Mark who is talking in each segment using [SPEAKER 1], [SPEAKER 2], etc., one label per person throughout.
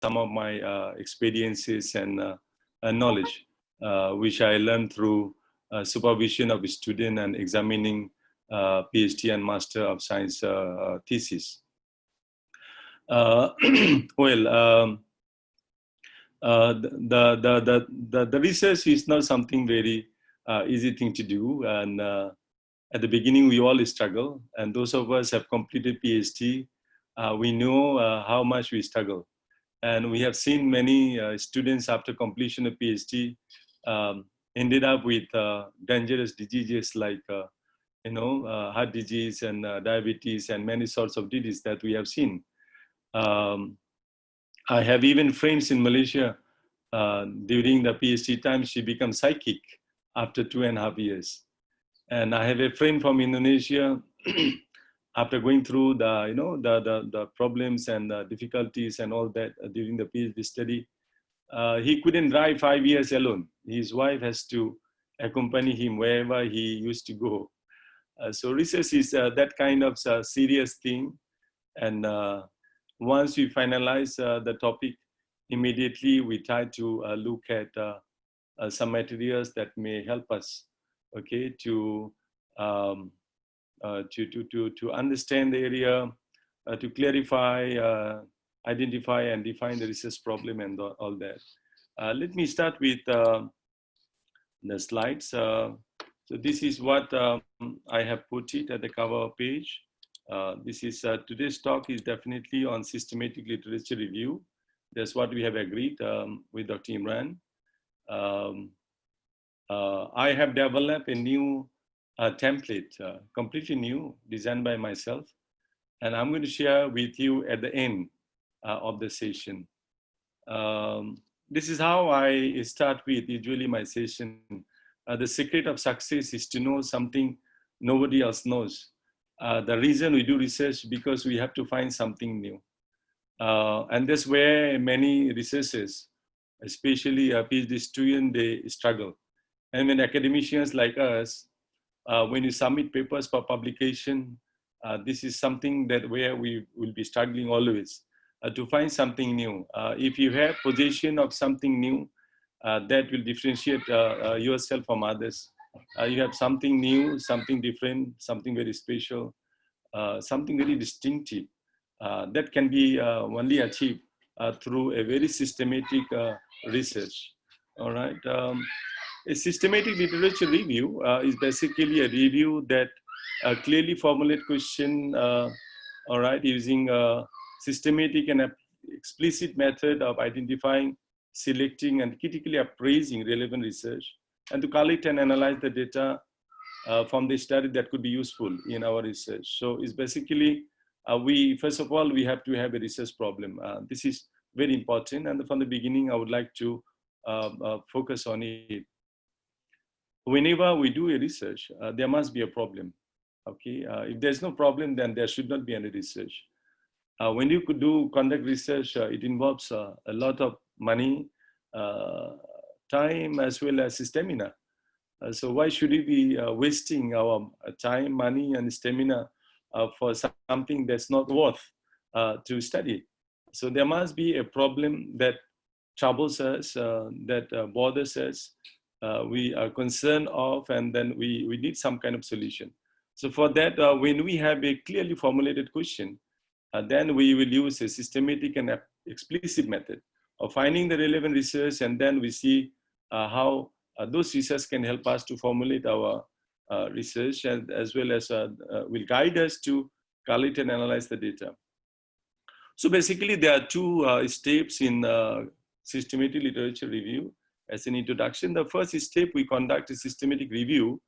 [SPEAKER 1] some of my experiences and knowledge, which I learned through supervision of a student and examining PhD and Master of Science thesis. Well, the research is not something very easy thing to do, and at the beginning we all struggle, and those of us have completed PhD, we know how much we struggle. And we have seen many students after completion of PhD ended up with dangerous diseases like heart disease and diabetes and many sorts of diseases that we have seen. I have even friends in Malaysia during the PhD time, she becomes psychic after 2.5 years. And I have a friend from Indonesia. After going through the problems and the difficulties and all that during the PhD study, he couldn't drive 5 years alone. His wife has to accompany him wherever he used to go. So research is that kind of serious thing. And once we finalize the topic, immediately we try to look at some materials that may help us, okay, to understand the area, to clarify, identify and define the research problem and all that. Let me start with the slides. So this is what I have put it at the cover page. This is today's talk is definitely on systematic literature review. That's what we have agreed with Dr. Imran. I have developed a new template, completely new, designed by myself. And I'm going to share with you at the end of the session. This is how I start with usually my session. The secret of success is to know something nobody else knows. The reason we do research because we have to find something new. And that's where many researchers, especially PhD students, they struggle. And when academicians like us, when you submit papers for publication, this is something that where we will be struggling always to find something new. If you have possession of something new, that will differentiate yourself from others. You have something new, something different, something very special, something very distinctive that can be only achieved through a very systematic research. All right. A systematic literature review is basically a review that clearly formulate question, all right, using a systematic and explicit method of identifying, selecting, and critically appraising relevant research, and to collect and analyze the data from the study that could be useful in our research. So it's basically, first of all, we have to have a research problem. This is very important, and from the beginning, I would like to focus on it. Whenever we do a research, there must be a problem, okay? If there's no problem, then there should not be any research. When you could conduct research, it involves a lot of money, time, as well as stamina. So why should we be wasting our time, money, and stamina for something that's not worth to study? So there must be a problem that troubles us, that bothers us, we are concerned of, and then we need some kind of solution. So for that, when we have a clearly formulated question, then we will use a systematic and explicit method of finding the relevant research, and then we see how those research can help us to formulate our research, and as well as will guide us to collect and analyze the data. So basically, there are two steps in systematic literature review. As an introduction, the first step, we conduct a systematic review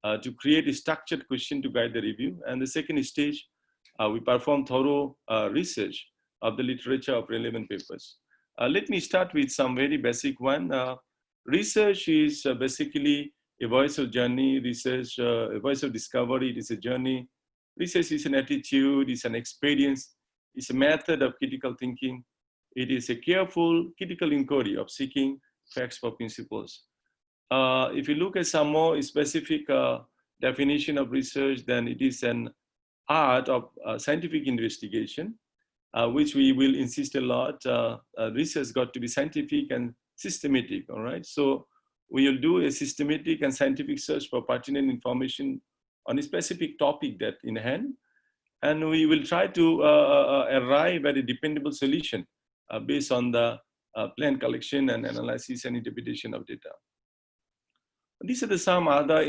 [SPEAKER 1] to create a structured question to guide the review. And the second stage, we perform thorough research of the literature of relevant papers. Let me start with some very basic one. Research is basically a voice of journey. Research, a voice of discovery. It is a journey. Research is an attitude, it's an experience, it's a method of critical thinking. It is a careful, critical inquiry of seeking facts for principles. If you look at some more specific definition of research, then it is an art of scientific investigation which we will insist a lot. Research got to be scientific and systematic, all right? So we will do a systematic and scientific search for pertinent information on a specific topic that in hand, and we will try to arrive at a dependable solution based on the planned collection and analysis and interpretation of data. These are some other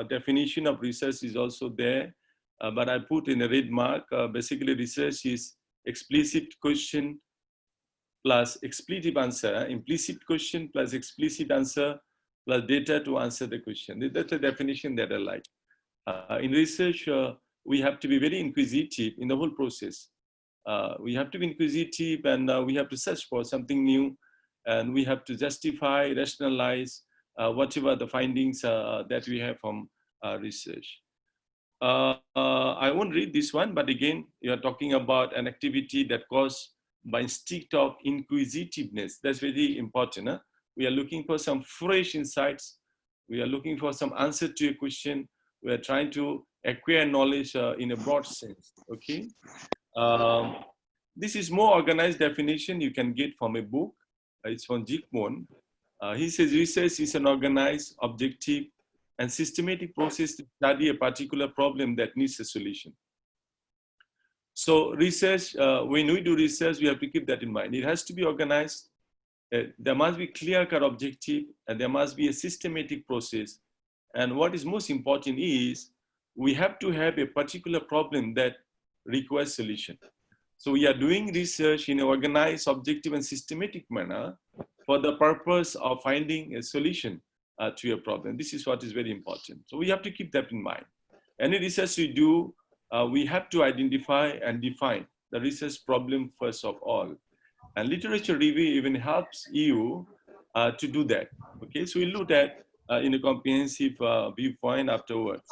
[SPEAKER 1] definition of research is also there, but I put in a red mark. Basically, research is explicit question plus explicit answer, implicit question plus explicit answer plus data to answer the question. That's a definition that I like. In research, we have to be very inquisitive in the whole process. We have to be inquisitive, and we have to search for something new, and we have to justify, rationalize whatever the findings that we have from research. I won't read this one, but again, you are talking about an activity that caused by instinct of inquisitiveness. That's very important. Huh? We are looking for some fresh insights. We are looking for some answer to a question. We are trying to acquire knowledge in a broad sense, okay? This is more organized definition you can get from a book. It's from Jikmon. He says research is an organized, objective, and systematic process to study a particular problem that needs a solution. So research, when we do research, we have to keep that in mind. It has to be organized. There must be clear-cut objective, and there must be a systematic process. And what is most important is we have to have a particular problem that requires solution. So we are doing research in an organized, objective, and systematic manner for the purpose of finding a solution to a problem. This is what is very important. So we have to keep that in mind. Any research we do, we have to identify and define the research problem first of all. And literature review even helps you to do that. Okay, so we look at in a comprehensive viewpoint afterwards.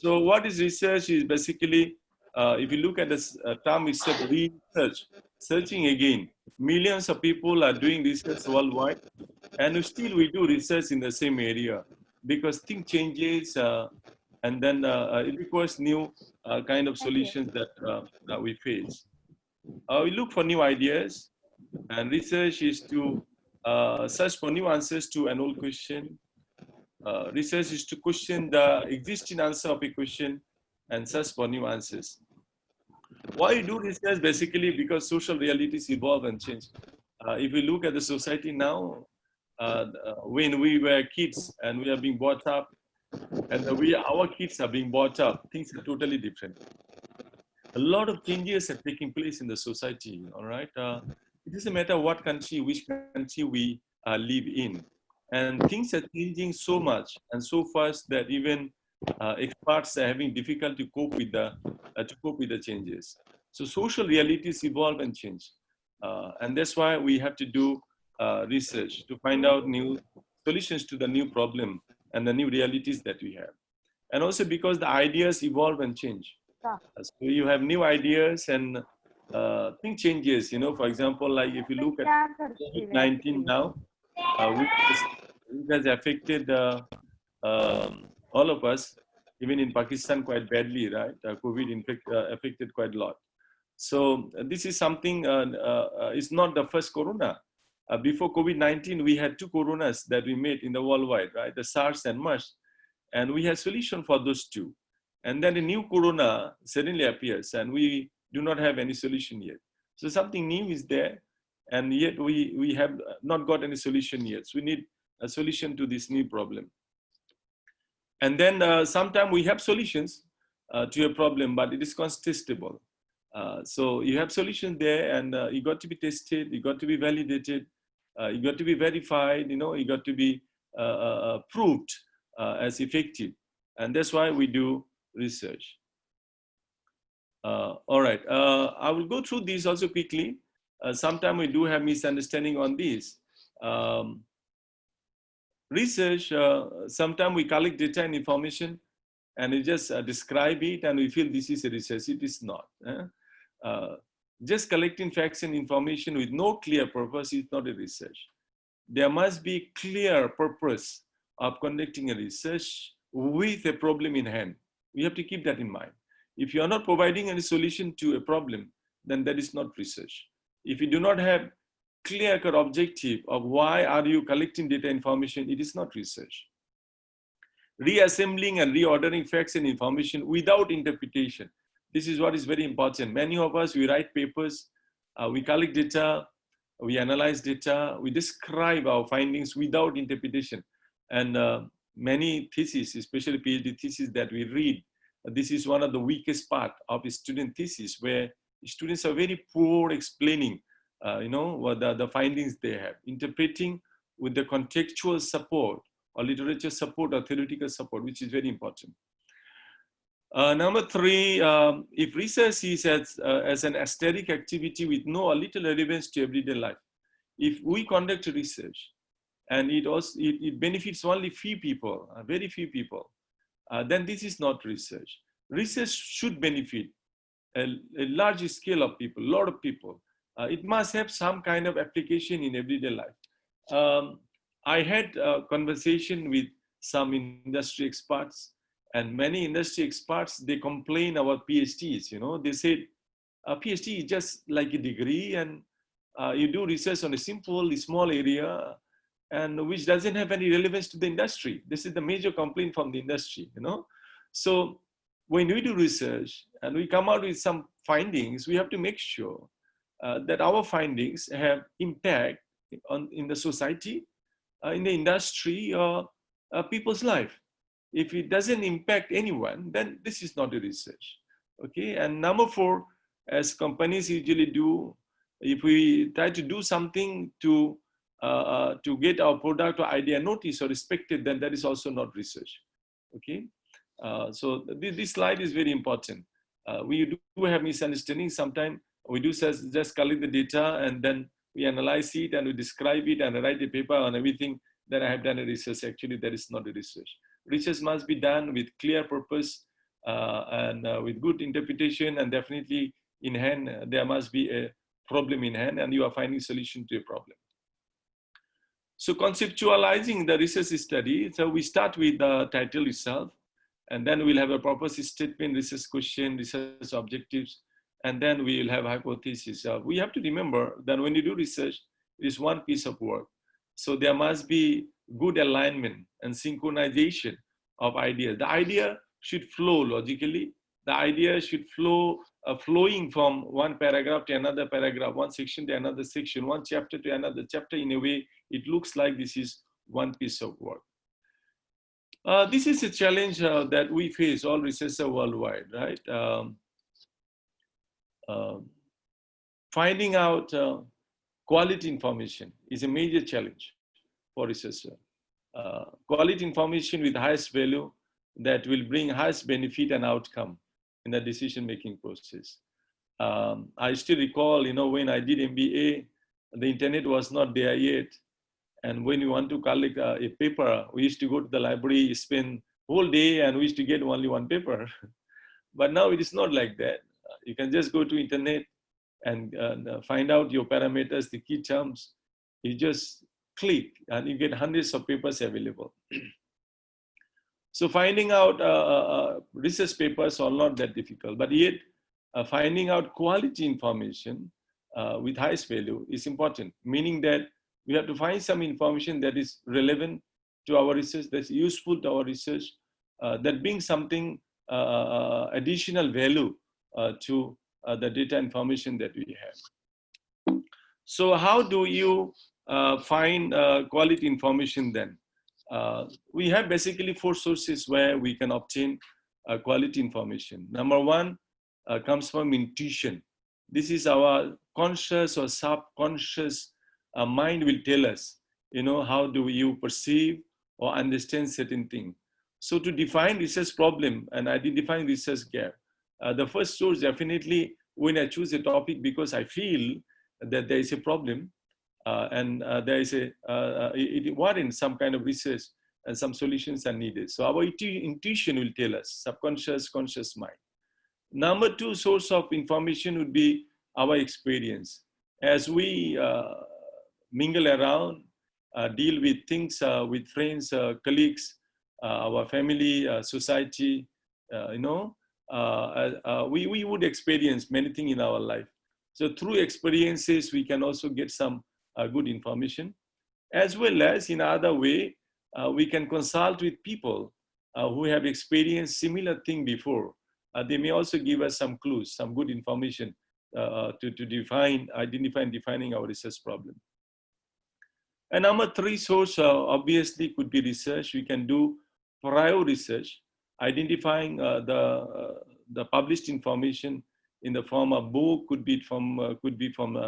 [SPEAKER 1] So what is research is basically, if you look at this term, it's research, searching again. Millions of people are doing research worldwide, and still we do research in the same area because things changes, and then it requires new kind of solutions that we face. We look for new ideas, and research is to search for new answers to an old question. Research is to question the existing answer of a question and search for new answers. Why you do research? Basically because social realities evolve and change. If we look at the society now, when we were kids and we are being brought up, and our kids are being brought up, things are totally different. A lot of changes are taking place in the society, all right? It doesn't matter what country, which country we live in. And things are changing so much and so fast that even experts are having difficulty to cope with the changes. So social realities evolve and change. And that's why we have to do research to find out new solutions to the new problem and the new realities that we have. And also because the ideas evolve and change. So you have new ideas and thing changes, you know, for example, like if you look at COVID-19 now, which has affected all of us, even in Pakistan quite badly, right? COVID affected quite a lot. So this is something, it's not the first corona. Before COVID-19, we had two coronas that we made in the worldwide, right? The SARS and MERS. And we had solution for those two. And then a new corona suddenly appears and we do not have any solution yet. So something new is there, and yet we have not got any solution yet. So we need a solution to this new problem. And then sometimes we have solutions to a problem, but it is contestable. So you have solution there, and you got to be tested, you got to be validated, you got to be verified, you know, you got to be proved as effective. And that's why we do research. All right, I will go through these also quickly. Sometimes we do have misunderstanding on this. Research, sometimes we collect data and information and we just describe it and we feel this is a research. It is not. Just collecting facts and information with no clear purpose is not a research. There must be clear purpose of conducting a research with a problem in hand. We have to keep that in mind. If you are not providing any solution to a problem, then that is not research. If you do not have clear-cut objective of why are you collecting data information, it is not research. Reassembling and reordering facts and information without interpretation. This is what is very important. Many of us, we write papers, we collect data, we analyze data, we describe our findings without interpretation. And many theses, especially PhD theses that we read, this is one of the weakest part of a student thesis, where students are very poor explaining, what the findings they have, interpreting with the contextual support or literature support or theoretical support, which is very important. Number three, if research is as an aesthetic activity with no or little relevance to everyday life, if we conduct research and it benefits only few people, very few people, then this is not research. Research should benefit a large scale of people, a lot of people. It must have some kind of application in everyday life. I had a conversation with some industry experts, and many industry experts, they complain about PhDs. They said a PhD is just like a degree, and you do research on a simple, small area, and which doesn't have any relevance to the industry. This is the major complaint from the industry. So when we do research and we come out with some findings, we have to make sure that our findings have impact in the society, in the industry, or people's life. If it doesn't impact anyone, then this is not a research. Okay. And number four, as companies usually do, if we try to do something to get our product or idea noticed or respected, then that is also not research. Okay. So this slide is very important. We do have misunderstanding. Sometimes we do just collect the data and then we analyze it and we describe it and write a paper on everything. Then I have done a research. Actually, that is not a research. Research must be done with clear purpose and with good interpretation, and definitely in hand, there must be a problem in hand and you are finding solution to a problem. So conceptualizing the research study, so we start with the title itself, and then we'll have a purpose statement, research question, research objectives, and then we will have hypothesis. We have to remember that when you do research, it is one piece of work. So there must be good alignment and synchronization of ideas. The idea should flow logically. The idea should flow, flowing from one paragraph to another paragraph, one section to another section, one chapter to another chapter. In a way, it looks like this is one piece of work. This is a challenge that we face, all researchers worldwide, right? Finding out quality information is a major challenge for researchers. Quality information with highest value that will bring highest benefit and outcome in the decision-making process. I still recall, when I did MBA, the internet was not there yet. And when you want to collect a paper, we used to go to the library, spend whole day, and we used to get only one paper. But now it is not like that. You can just go to internet and find out your parameters, the key terms. You just click and you get hundreds of papers available. So finding out research papers are not that difficult, but yet finding out quality information with highest value is important, meaning that we have to find some information that is relevant to our research, that's useful to our research, that brings something additional value to the data information that we have. So how do you find quality information then? We have basically four sources where we can obtain quality information. Number one comes from intuition. This is our conscious or subconscious mind will tell us, how do you perceive or understand certain things. So to define research problem and identifying research gap, the first source definitely when I choose a topic because I feel that there is a problem and there is it warrants some kind of research and some solutions are needed. So our intuition will tell us, subconscious, conscious mind. Number two source of information would be our experience. As we mingle around, deal with things with friends, colleagues, our family, society, we would experience many things in our life. So through experiences, we can also get some good information, as well as in other way, we can consult with people who have experienced similar thing before. They may also give us some clues, some good information to identify and defining our research problem. And number three source obviously could be research. We can do prior research, identifying the published information in the form of book, could be from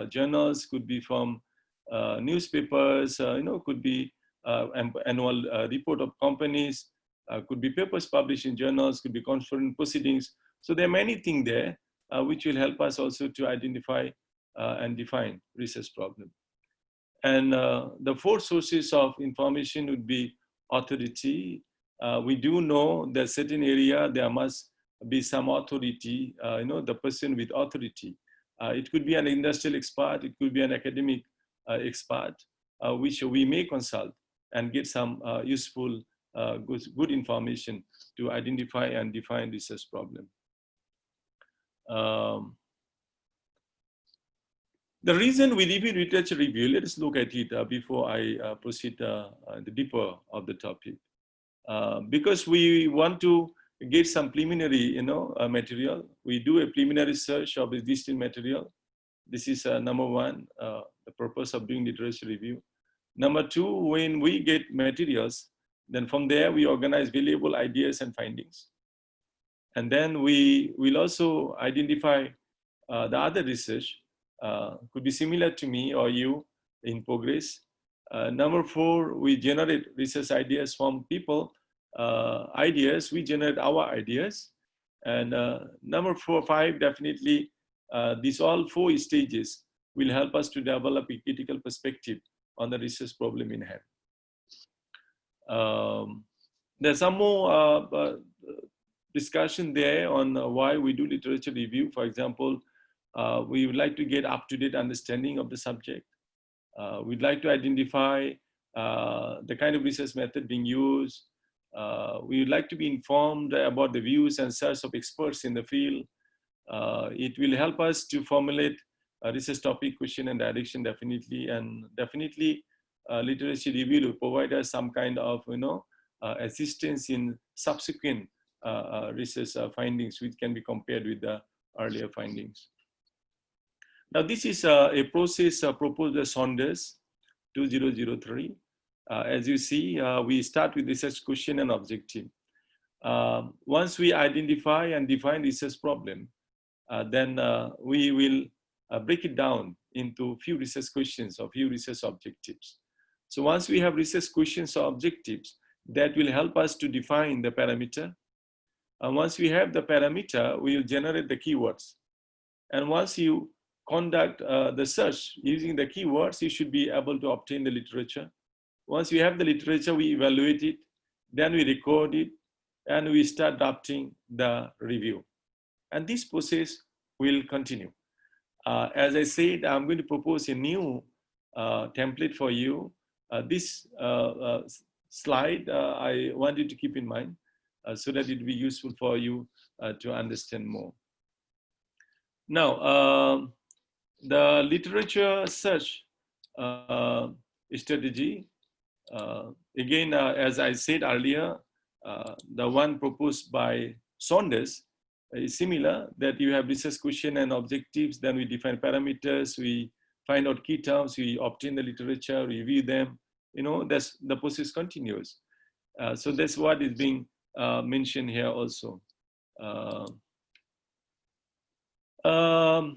[SPEAKER 1] journals, could be from newspapers, could be annual report of companies, could be papers published in journals, could be conference proceedings. So there are many things there which will help us also to identify and define research problem. And the four sources of information would be authority. We do know that certain area there must be some authority, the person with authority. It could be an industrial expert, it could be an academic expert, which we may consult and get some useful, good information to identify and define research problem. The reason we review literature review, let us look at it before I proceed the deeper of the topic. Because we want to get some preliminary, material. We do a preliminary search of existing material. This is number one, the purpose of doing literature review. Number two, when we get materials, then from there we organize valuable ideas and findings. And then we will also identify the other research, could be similar to me or you in progress. Number four, we generate research ideas from people, we generate our ideas. And number 4, 5, definitely, these all 4 stages will help us to develop a critical perspective on the research problem in hand. There's some more discussion there on why we do literature review. For example, we would like to get up-to-date understanding of the subject. We'd like to identify the kind of research method being used. We would like to be informed about the views and search of experts in the field. It will help us to formulate a research topic, question, and direction, definitely. And definitely, literature review will provide us some kind of, assistance in subsequent research findings, which can be compared with the earlier findings. Now, this is a process proposed by Saunders, 2003. As you see, we start with research question and objective. Once we identify and define research problem, then we will break it down into few research questions or few research objectives. So once we have research questions or objectives, that will help us to define the parameter. And once we have the parameter, we will generate the keywords. And once you conduct the search using the keywords, you should be able to obtain the literature. Once we have the literature, we evaluate it, then we record it, and we start drafting the review. And this process will continue. As I said, I'm going to propose a new template for you. This slide, I want you to keep in mind so that it will be useful for you to understand more. Now, the literature search strategy, again, as I said earlier, the one proposed by Saunders is similar, that you have research question and objectives, then we define parameters, we find out key terms, we obtain the literature, review them, that's the process continues. So that's what is being mentioned here also. The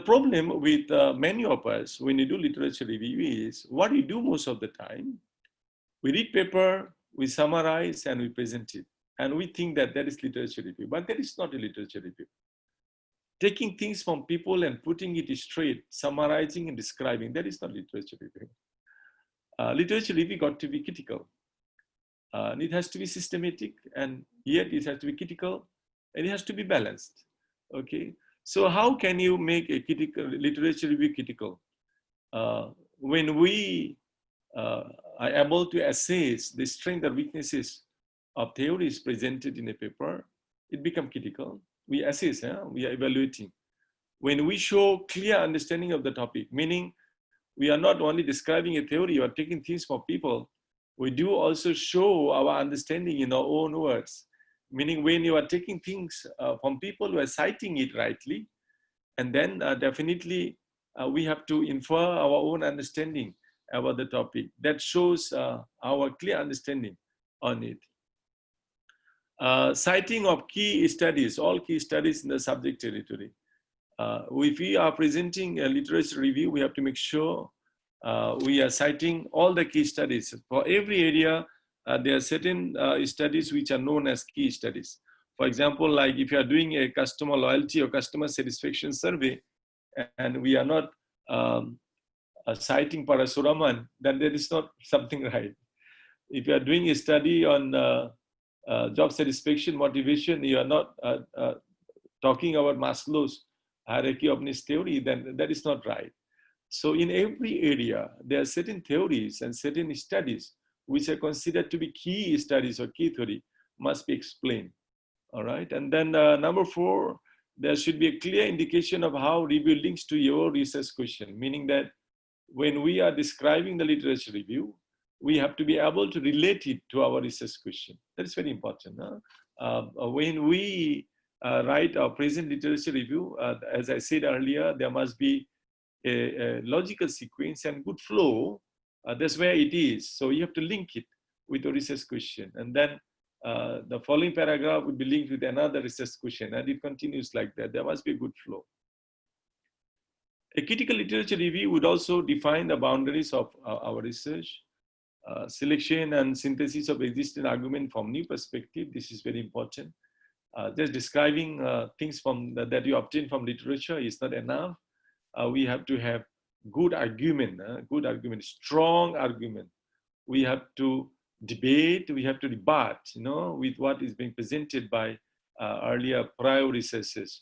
[SPEAKER 1] problem with many of us when you do literature review is, what we do most of the time, we read paper, we summarize, and we present it. And we think that that is literature review, but that is not a literature review. Taking things from people and putting it straight, summarizing and describing, that is not literature review. Literature review got to be critical. And it has to be systematic, and yet it has to be critical, and it has to be balanced. Okay, so how can you make a critical literature review critical? When we are able to assess the strength or weaknesses of theories presented in a paper, it becomes critical. We assess, we are evaluating. when we show clear understanding of the topic, meaning we are not only describing a theory or taking things from people, we do also show our understanding in our own words. Meaning when you are taking things from people who are citing it rightly, and then definitely we have to infer our own understanding about the topic. That shows our clear understanding on it. Citing of key studies, all key studies in the subject territory. If we are presenting a literature review, we have to make sure we are citing all the key studies. For every area, there are certain studies which are known as key studies. For example, like if you are doing a customer loyalty or customer satisfaction survey, and we are not citing Parasuraman, then there is not something right. If you are doing a study on job satisfaction motivation, you are not talking about Maslow's hierarchy of needs theory, then that is not right. So in every area, there are certain theories and certain studies which are considered to be key studies or key theory must be explained. All right. And then number 4, there should be a clear indication of how review links to your research question, meaning that when we are describing the literature review, we have to be able to relate it to our research question. That is very important. When we write our present literature review, as I said earlier, there must be a logical sequence and good flow. That's where it is. So you have to link it with a research question. And then the following paragraph would be linked with another research question. And it continues like that. There must be a good flow. A critical literature review would also define the boundaries of our research. Selection and synthesis of existing argument from new perspective. This is very important. Just describing things from that you obtain from literature is not enough. We have to have good argument, strong argument. We have to debate, we have to rebut, with what is being presented by earlier prior researchers,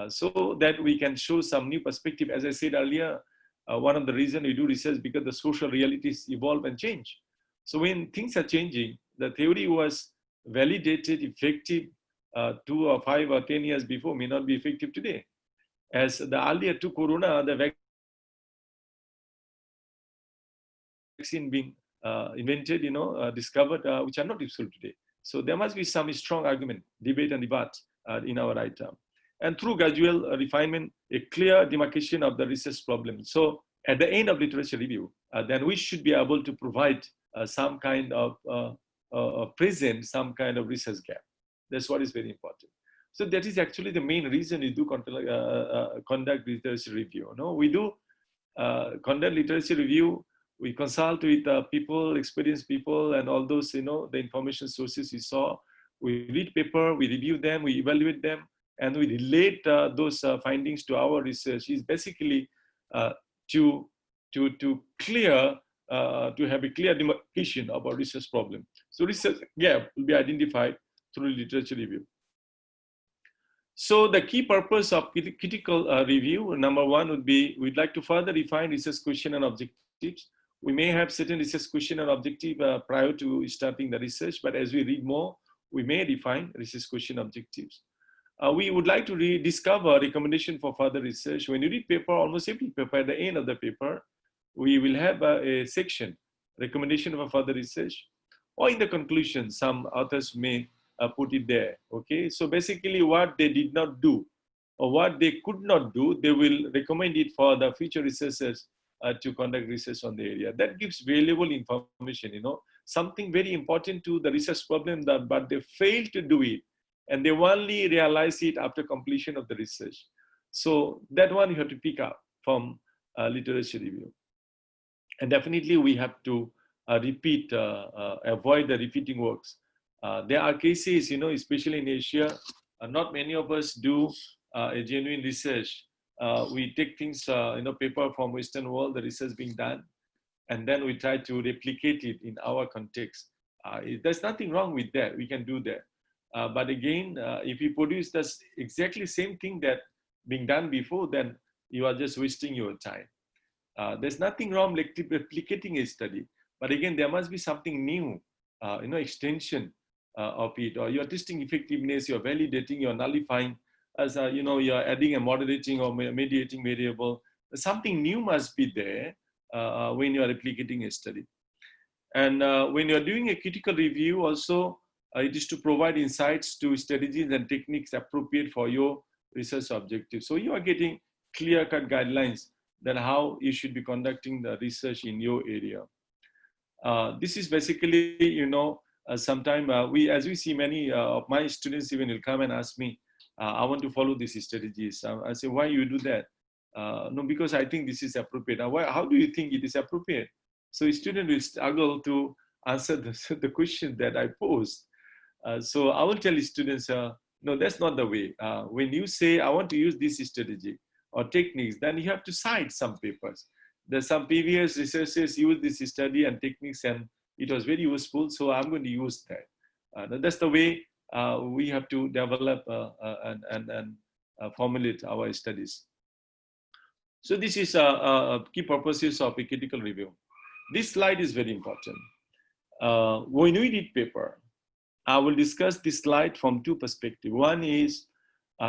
[SPEAKER 1] so that we can show some new perspective. As I said earlier, one of the reasons we do research because the social realities evolve and change. So when things are changing, the theory was validated, effective 2 or 5 or 10 years before may not be effective today. As the earlier to Corona, the vaccine being invented, discovered, which are not useful today. So there must be some strong argument, debate and debate in our write-up. And through gradual refinement, a clear demarcation of the research problem. So at the end of literature review, then we should be able to provide some kind of present, some kind of research gap. That's what is very important. So that is actually the main reason we do conduct literature review. We do conduct literature review. We consult with people, experienced people, and all those, the information sources we saw. We read paper, we review them, we evaluate them, and we relate those findings to our research. Is basically to have a clear demarcation of our research problem. So research gap will be identified through literature review. So the key purpose of critical review, number 1 would be, we'd like to further refine research question and objectives. We may have certain research question and objective prior to starting the research, but as we read more, we may define research question objectives. We would like to rediscover recommendation for further research. When you read paper, almost every paper, at the end of the paper, we will have a section, recommendation for further research, or in the conclusion, some authors may put it there, okay? So basically what they did not do, or what they could not do, they will recommend it for the future researchers to conduct research on the area. That gives valuable information, something very important to the research problem, but they fail to do it. And they only realize it after completion of the research. So that one you have to pick up from literature review. And definitely we have to avoid the repeating works. There are cases, especially in Asia, not many of us do a genuine research. We take things, paper from Western world, the research being done, and then we try to replicate it in our context. There's nothing wrong with that. We can do that. But again, if you produce the exactly same thing that being done before, then you are just wasting your time. There's nothing wrong with replicating a study, but again, there must be something new, extension of it, or you're testing effectiveness, you're validating, you're nullifying as you're adding a moderating or mediating variable. Something new must be there when you are replicating a study. And when you're doing a critical review also, it is to provide insights to strategies and techniques appropriate for your research objective. So you are getting clear-cut guidelines that how you should be conducting the research in your area. This is basically, sometime as we see many of my students even will come and ask me, I want to follow these strategies. I say, why you do that? No, because I think this is appropriate. How do you think it is appropriate? So a student will struggle to answer the question that I posed. So I will tell students, no, that's not the way. When you say, I want to use this strategy or techniques, then you have to cite some papers. There's some previous researchers use this study and techniques and it was very useful, so I'm going to use that. That's the way we have to develop and formulate our studies. So this is key purposes of a critical review. This slide is very important. When we read paper, I will discuss this slide from two perspectives. One is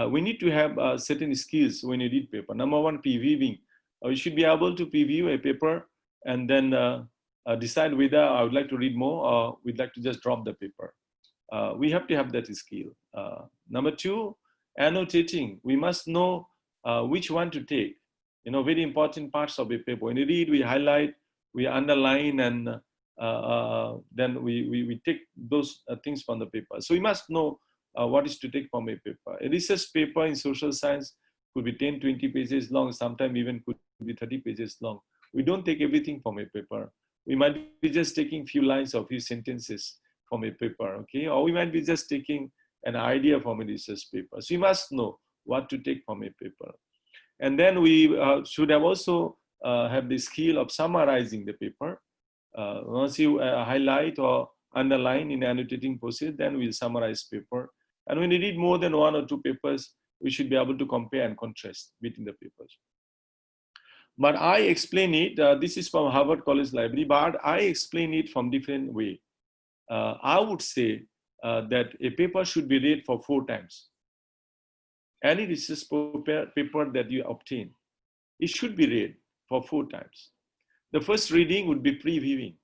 [SPEAKER 1] we need to have certain skills when you read paper. Number one, previewing. You should be able to preview a paper and then decide whether I would like to read more or we'd like to just drop the paper. We have to have that skill. Number two, annotating. We must know which one to take. Very important parts of a paper. When you read, we highlight, we underline, and then we take those things from the paper. So we must know what is to take from a paper. A research paper in social science could be 10, 20 pages long, sometimes even could be 30 pages long. We don't take everything from a paper. We might be just taking few lines or few sentences from a paper, okay? Or we might be just taking an idea from a research paper. So you must know what to take from a paper. And then we should have also have the skill of summarizing the paper. Once you highlight or underline in annotating process, then we'll summarize paper. And when you read more than one or two papers, we should be able to compare and contrast between the papers. But I explain it, this is from Harvard College Library, but I explain it from different way. I would say that a paper should be read for 4 times. Any research paper that you obtain, it should be read for 4 times. The first reading would be previewing,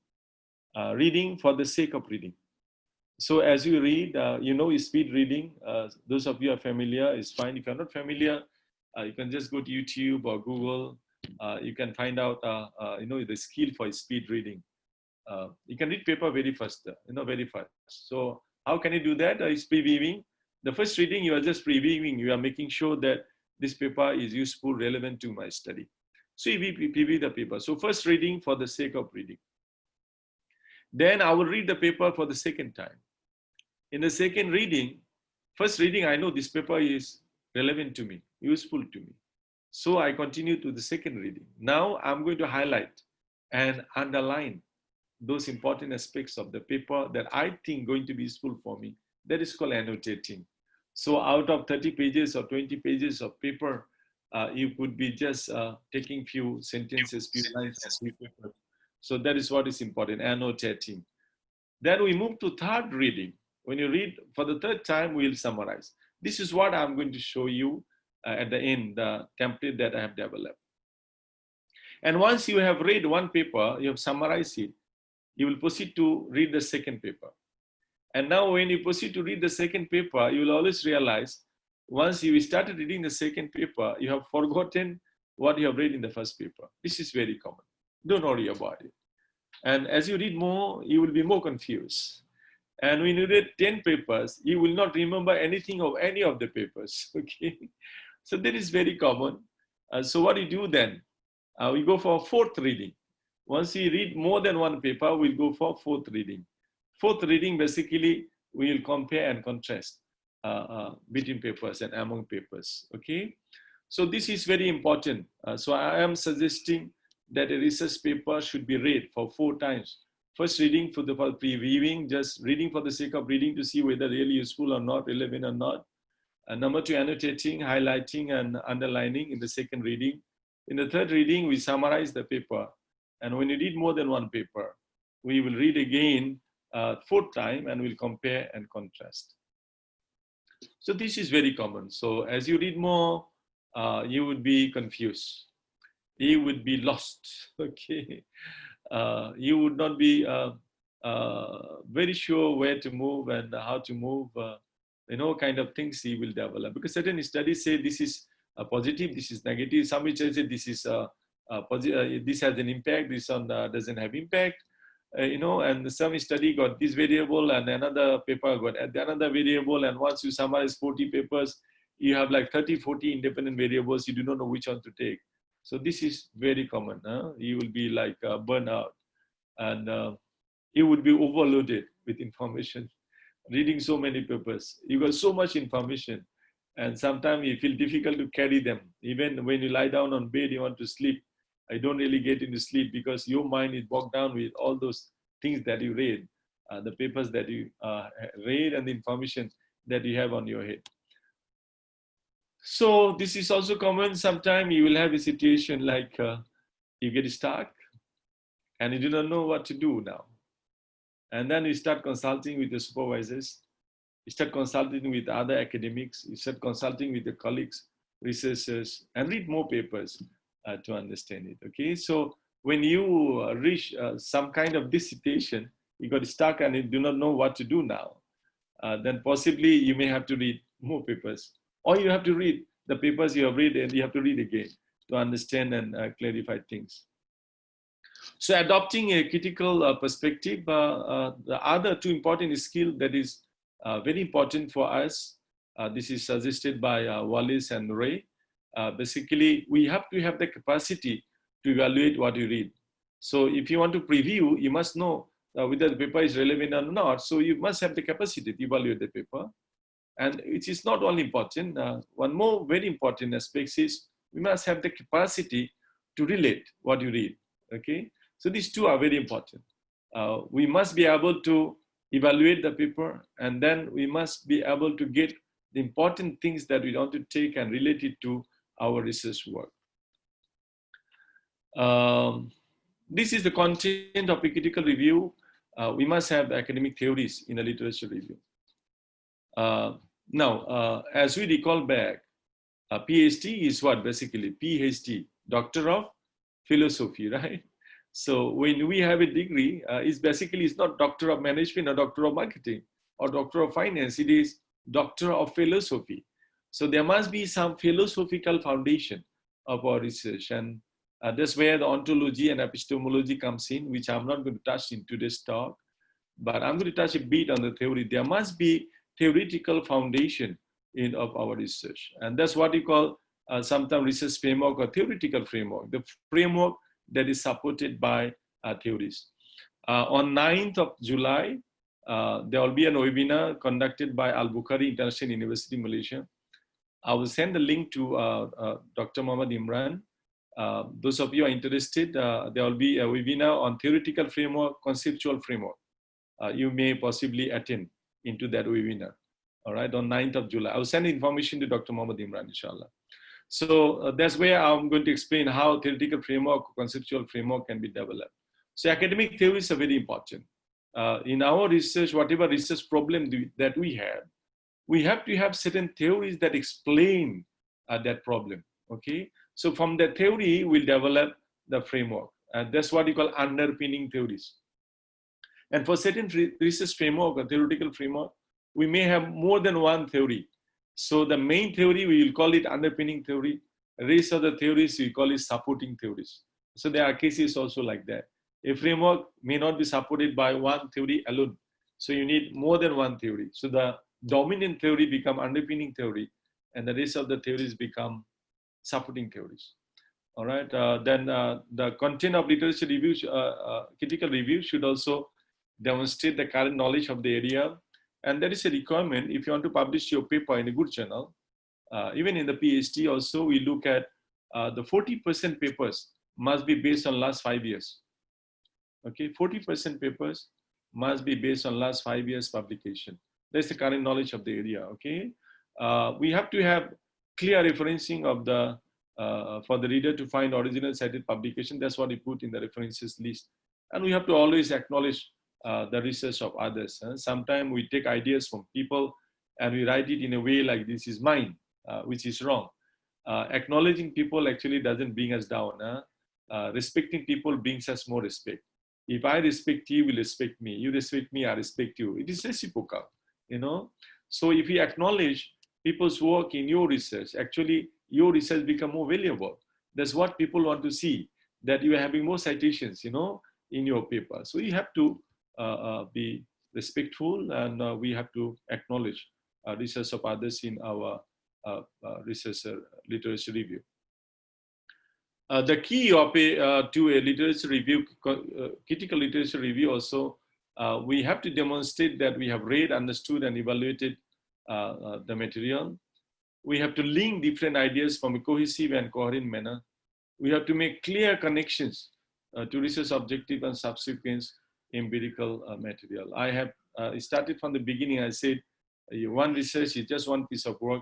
[SPEAKER 1] reading for the sake of reading. So as you read, speed reading. Those of you are familiar, is fine. If you're not familiar, you can just go to YouTube or Google. You can find out, the skill for speed reading. You can read paper very fast, very fast. So how can you do that? It's previewing. The first reading, you are just previewing. You are making sure that this paper is useful, relevant to my study. So we preview the paper. So first reading for the sake of reading. Then I will read the paper for the second time. In the second reading, first reading, I know this paper is relevant to me, useful to me. So I continue to the second reading. Now I'm going to highlight and underline those important aspects of the paper that I think going to be useful for me. That is called annotating. So out of 30 pages or 20 pages of paper, you could be just taking few sentences, few lines, and few papers. So that is what is important, annotating. Then we move to third reading. When you read for the third time, we'll summarize. This is what I'm going to show you at the end, the template that I have developed. And once you have read one paper, you have summarized it, you will proceed to read the second paper. And now when you proceed to read the second paper, you will always realize, once you started reading the second paper, you have forgotten what you have read in the first paper. This is very common. Don't worry about it. And as you read more, you will be more confused. And when you read 10 papers, you will not remember anything of any of the papers, okay? So that is very common. So what do you do then? We go for fourth reading. Once you read more than one paper, we'll go for fourth reading. Fourth reading, basically, we will compare and contrast between papers and among papers, okay? So this is very important. So I am suggesting that a research paper should be read for 4 times. First reading for previewing, just reading for the sake of reading to see whether really useful or not, relevant or not. Number 2, annotating, highlighting, and underlining in the second reading. In the third reading, we summarize the paper. And when you read more than one paper, we will read again 4th time and we'll compare and contrast. So this is very common. So as you read more, you would be confused. You would be lost. Okay, you would not be very sure where to move and how to move. Kind of things he will develop, because certain studies say this is positive, this is negative. Some which say this is this has an impact, this one doesn't have impact. And some study got this variable and another paper got another variable, and once you summarize 40 papers, you have like 30, 40 independent variables. You do not know which one to take. So this is very common. You will be like burned out, and you would be overloaded with information. Reading so many papers, you got so much information, and sometimes you feel difficult to carry them. Even when you lie down on bed, you want to sleep. I don't really get into sleep because your mind is bogged down with all those things that you read, the papers that you read, and the information that you have on your head. So this is also common. Sometimes you will have a situation like you get stuck and you do not know what to do now. And then you start consulting with the supervisors, you start consulting with other academics, you start consulting with your colleagues, researchers, and read more papers to understand it. Okay, so when you reach some kind of this situation, you got stuck and you do not know what to do now, then possibly you may have to read more papers, or you have to read the papers you have read and you have to read again to understand and clarify things. So adopting a critical perspective, the other two important skill that is very important for us, this is suggested by Wallace and Ray. Basically, we have to have the capacity to evaluate what you read. So if you want to preview, you must know whether the paper is relevant or not. So you must have the capacity to evaluate the paper. And it is not only important, one more very important aspect is we must have the capacity to relate what you read. Okay, so these two are very important. We must be able to evaluate the paper, and then we must be able to get the important things that we want to take and relate it to our research work. This is the content of a critical review. We must have academic theories in a literature review. Now, as we recall back, PhD is what basically? PhD, Doctor of Philosophy, right? So when we have a degree, it's not Doctor of Management or Doctor of Marketing or Doctor of Finance, it is Doctor of Philosophy. So there must be some philosophical foundation of our research, and that's where the ontology and epistemology comes in, which I'm not going to touch in today's talk, but I'm going to touch a bit on the theory. There must be theoretical foundation of our research, and that's what we call sometimes research framework or theoretical framework, the framework that is supported by theories. On 9th of July, there will be an webinar conducted by Al-Bukhari International University, Malaysia. I will send the link to Dr. Muhammad Imran. Those of you are interested, there will be a webinar on theoretical framework, conceptual framework. You may possibly attend into that webinar, all right, on 9th of July. I will send information to Dr. Muhammad Imran, inshallah. So that's where I'm going to explain how theoretical framework, conceptual framework can be developed. So academic theories are very important. In our research, whatever research problem that we have to have certain theories that explain that problem, okay? So from that theory, we'll develop the framework. And that's what we call underpinning theories. And for certain research framework or theoretical framework, we may have more than one theory. So the main theory, we will call it underpinning theory. The rest of the theories, we call it supporting theories. So there are cases also like that. A framework may not be supported by one theory alone. So you need more than one theory. So the dominant theory become underpinning theory, and the rest of the theories become supporting theories. All right. Then the content of literature review, critical review should also demonstrate the current knowledge of the area. And that is a requirement if you want to publish your paper in a good journal. Even in the PhD also, we look at the 40% papers must be based on last 5 years. Okay, 40% papers must be based on last 5 years publication. That's the current knowledge of the area, okay? We have to have clear referencing of the, for the reader to find original cited publication. That's what we put in the references list. And we have to always acknowledge the research of others. Sometimes we take ideas from people and we write it in a way like this is mine, which is wrong. Acknowledging people actually doesn't bring us down. Respecting people brings us more respect. If I respect you, you will respect me. You respect me, I respect you. It is reciprocal, you know. So if you acknowledge people's work in your research, actually your research become more valuable. That's what people want to see, that you are having more citations, you know, in your paper. So you have to be respectful, and we have to acknowledge research of others in our research literature review. The key of to a literature review, critical literature review also, we have to demonstrate that we have read, understood, and evaluated the material. We have to link different ideas from a cohesive and coherent manner. We have to make clear connections to research objective and subsequent empirical material. I have started from the beginning. I said one research is just one piece of work.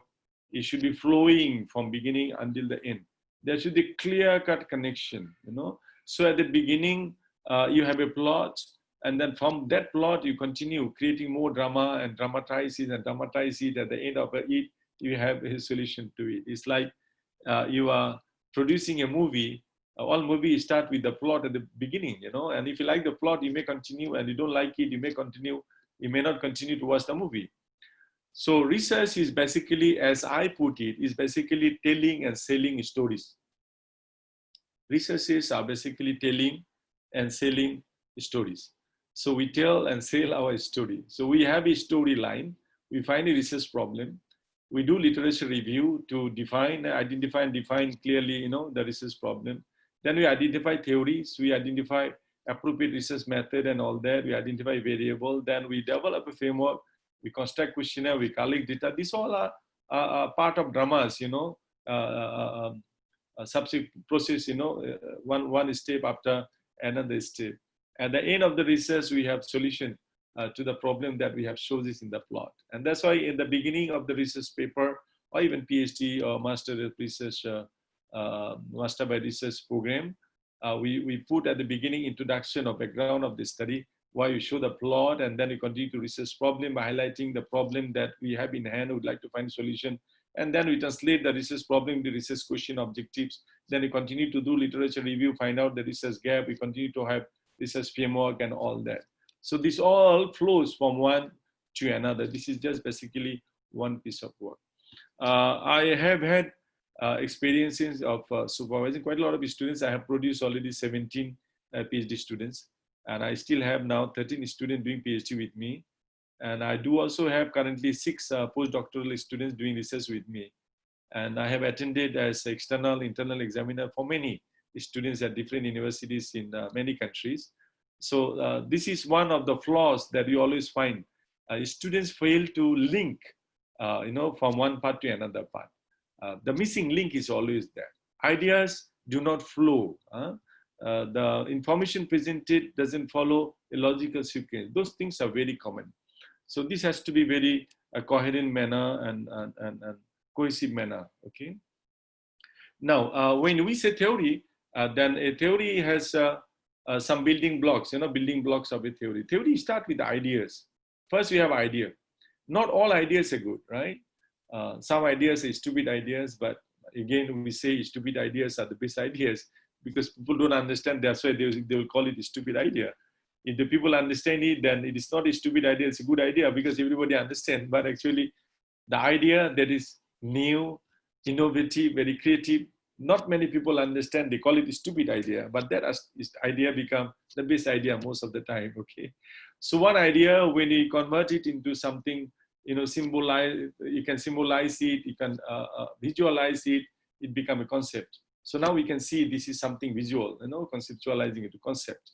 [SPEAKER 1] It should be flowing from beginning until the end. There should be clear-cut connection, you know. So at the beginning, you have a plot, and then from that plot, you continue creating more drama and dramatize it and dramatize it. At the end of it, you have a solution to it. It's like you are producing a movie. All movies start with the plot at the beginning, you know. And if you like the plot, you may continue, and you don't like it, you may continue. You may not continue to watch the movie. So research is basically, as I put it, is basically telling and selling stories. Researches are basically telling and selling stories. So we tell and sell our story. So we have a storyline. We find a research problem. We do literature review to define, identify, and define clearly, you know, the research problem. Then we identify theories. We identify appropriate research method and all that. We identify variable. Then we develop a framework. We construct questionnaire, we collect data. These all are part of dramas, you know, subsequent process, you know, one step after another step. At the end of the research, we have solution to the problem that we have shown this in the plot. And that's why in the beginning of the research paper, or even PhD or master research, master by research program, we put at the beginning introduction or background of the study, why you show the plot, and then you continue to research problem by highlighting the problem that we have in hand, would like to find solution. And then we translate the research problem, the research question objectives. Then we continue to do literature review, find out the research gap. We continue to have research framework and all that. So this all flows from one to another. This is just basically one piece of work. I have had experiences of supervising quite a lot of students. I have produced already 17 PhD students. And I still have now 13 students doing PhD with me. And I do also have currently 6 postdoctoral students doing research with me. And I have attended as external, internal examiner for many students at different universities in many countries. So this is one of the flaws that you always find. Students fail to link, you know, from one part to another part. The missing link is always there. Ideas do not flow. The information presented doesn't follow a logical sequence. Those things are very common. So this has to be very coherent manner and cohesive manner, okay? Now, when we say theory, then a theory has some building blocks, you know, building blocks of a theory. Theory start with ideas. First, we have idea. Not all ideas are good, right? Some ideas are stupid ideas, but again, we say stupid ideas are the best ideas, because people don't understand. That's why they will call it a stupid idea. If the people understand it, then it is not a stupid idea, it's a good idea, because everybody understands. But actually, the idea that is new, innovative, very creative, not many people understand. They call it a stupid idea, but that idea becomes the best idea most of the time, okay? So one idea, when you convert it into something, you know, you can symbolize it, you can visualize it, it becomes a concept. So now we can see this is something visual, you know, conceptualizing it to concept.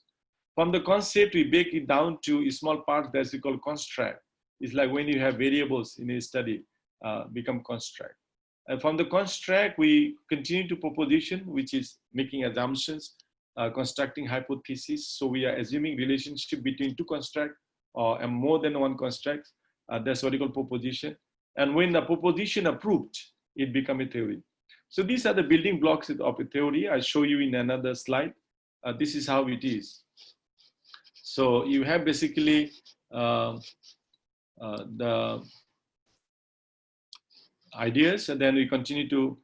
[SPEAKER 1] From the concept, we break it down to a small part that we call construct. It's like when you have variables in a study, become construct. And from the construct, we continue to proposition, which is making assumptions, constructing hypotheses. So we are assuming relationship between two constructs or more than one construct. That's what we call proposition. And when the proposition approved, it becomes a theory. So these are the building blocks of a theory. I'll show you in another slide. This is how it is. So you have basically the ideas, and then we continue to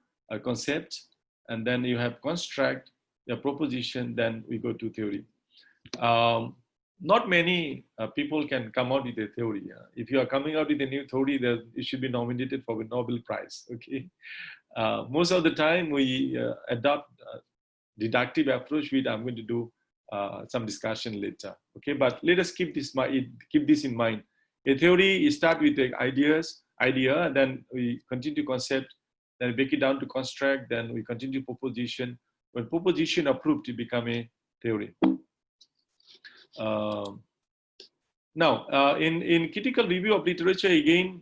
[SPEAKER 1] concept, and then you have construct, the proposition, then we go to theory. Not many people can come out with a theory. If you are coming out with a new theory, then it should be nominated for a Nobel Prize. Okay, most of the time we adopt deductive approach, which I'm going to do some discussion later. Okay, but let us keep this in mind. A theory is start with the idea, then we continue to concept, then break it down to construct, then we continue proposition. When proposition approved, it become a theory. Now, in critical review of literature, again,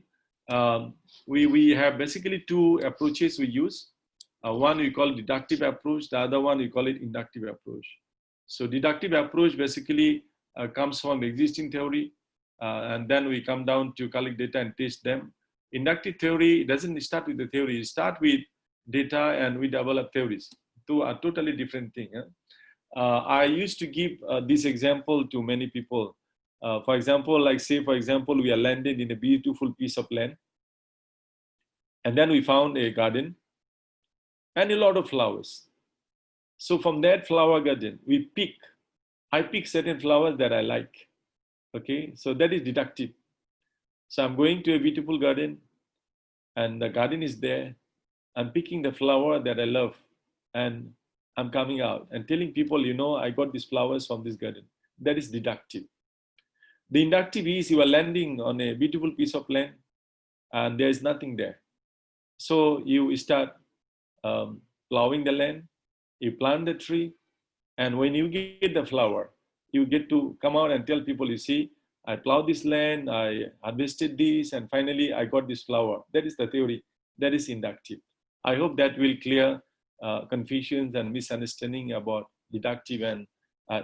[SPEAKER 1] we have basically two approaches we use. One we call deductive approach, the other one we call it inductive approach. So deductive approach basically comes from existing theory, and then we come down to collect data and test them. Inductive theory doesn't start with the theory, it starts with data and we develop theories. Two are totally different things. I used to give this example to many people. For example, like say, for example, we are landed in a beautiful piece of land, and then we found a garden and a lot of flowers. So from that flower garden, I pick certain flowers that I like. Okay, so that is deductive. So I'm going to a beautiful garden, and the garden is there. I'm picking the flower that I love, and I'm coming out and telling people, you know, I got these flowers from this garden. That is deductive. The inductive is you are landing on a beautiful piece of land and there is nothing there. So you start plowing the land, you plant the tree, and when you get the flower, you get to come out and tell people, you see, I plowed this land, I harvested this, and finally I got this flower. That is the theory. That is inductive. I hope that will clear confusions and misunderstanding about deductive and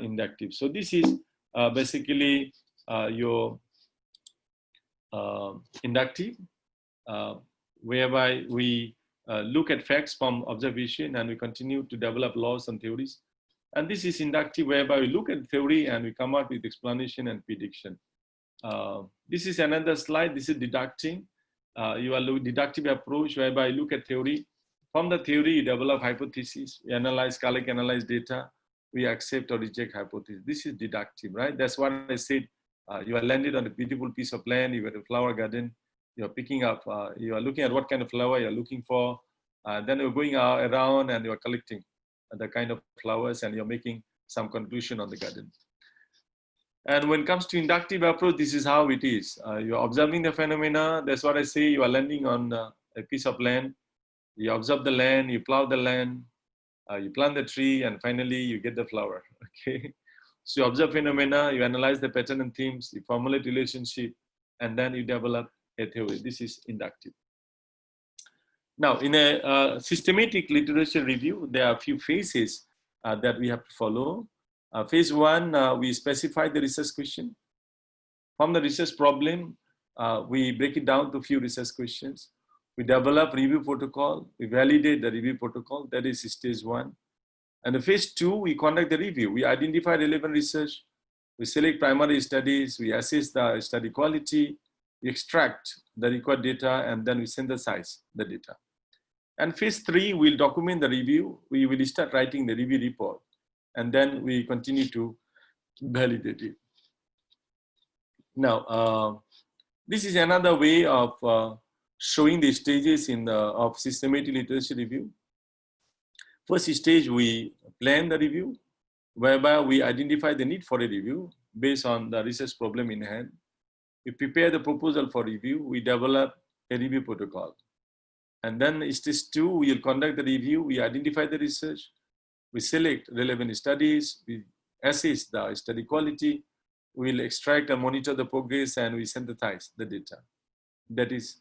[SPEAKER 1] inductive. So this is basically your inductive, whereby we look at facts from observation and we continue to develop laws and theories. And this is inductive, whereby we look at theory and we come out with explanation and prediction. This is another slide. This is deducting. You are deductive approach, whereby you look at theory. From the theory, you develop hypotheses. We analyze, collect, analyze data. We accept or reject hypotheses. This is deductive, right? That's what I said. You are landed on a beautiful piece of land. You have a flower garden. You are picking up. You are looking at what kind of flower you are looking for. Then you're going around and you are collecting the kind of flowers, and you're making some conclusion on the garden. And when it comes to inductive approach, this is how it is. You're observing the phenomena. That's what I say. You are landing on a piece of land. You observe the land, you plow the land, you plant the tree, and finally you get the flower. Okay. So you observe phenomena, you analyze the pattern and themes, you formulate relationship, and then you develop a theory. This is inductive. Now, in a systematic literature review, there are a few phases that we have to follow. Phase one, we specify the research question. From the research problem, we break it down to a few research questions. We develop review protocol. We validate the review protocol. That is stage one. And the phase two, we conduct the review. We identify relevant research. We select primary studies. We assess the study quality. We extract the required data, and then we synthesize the data. And phase three, we'll document the review. We will start writing the review report, and then we continue to validate it. Now, this is another way of showing the stages of systematic literature review. First stage, we plan the review, whereby we identify the need for a review based on the research problem in hand. We prepare the proposal for review. We develop a review protocol. And then stage two, we will conduct the review. We identify the research. We select relevant studies. We assess the study quality. We will extract and monitor the progress, and we synthesize the data that is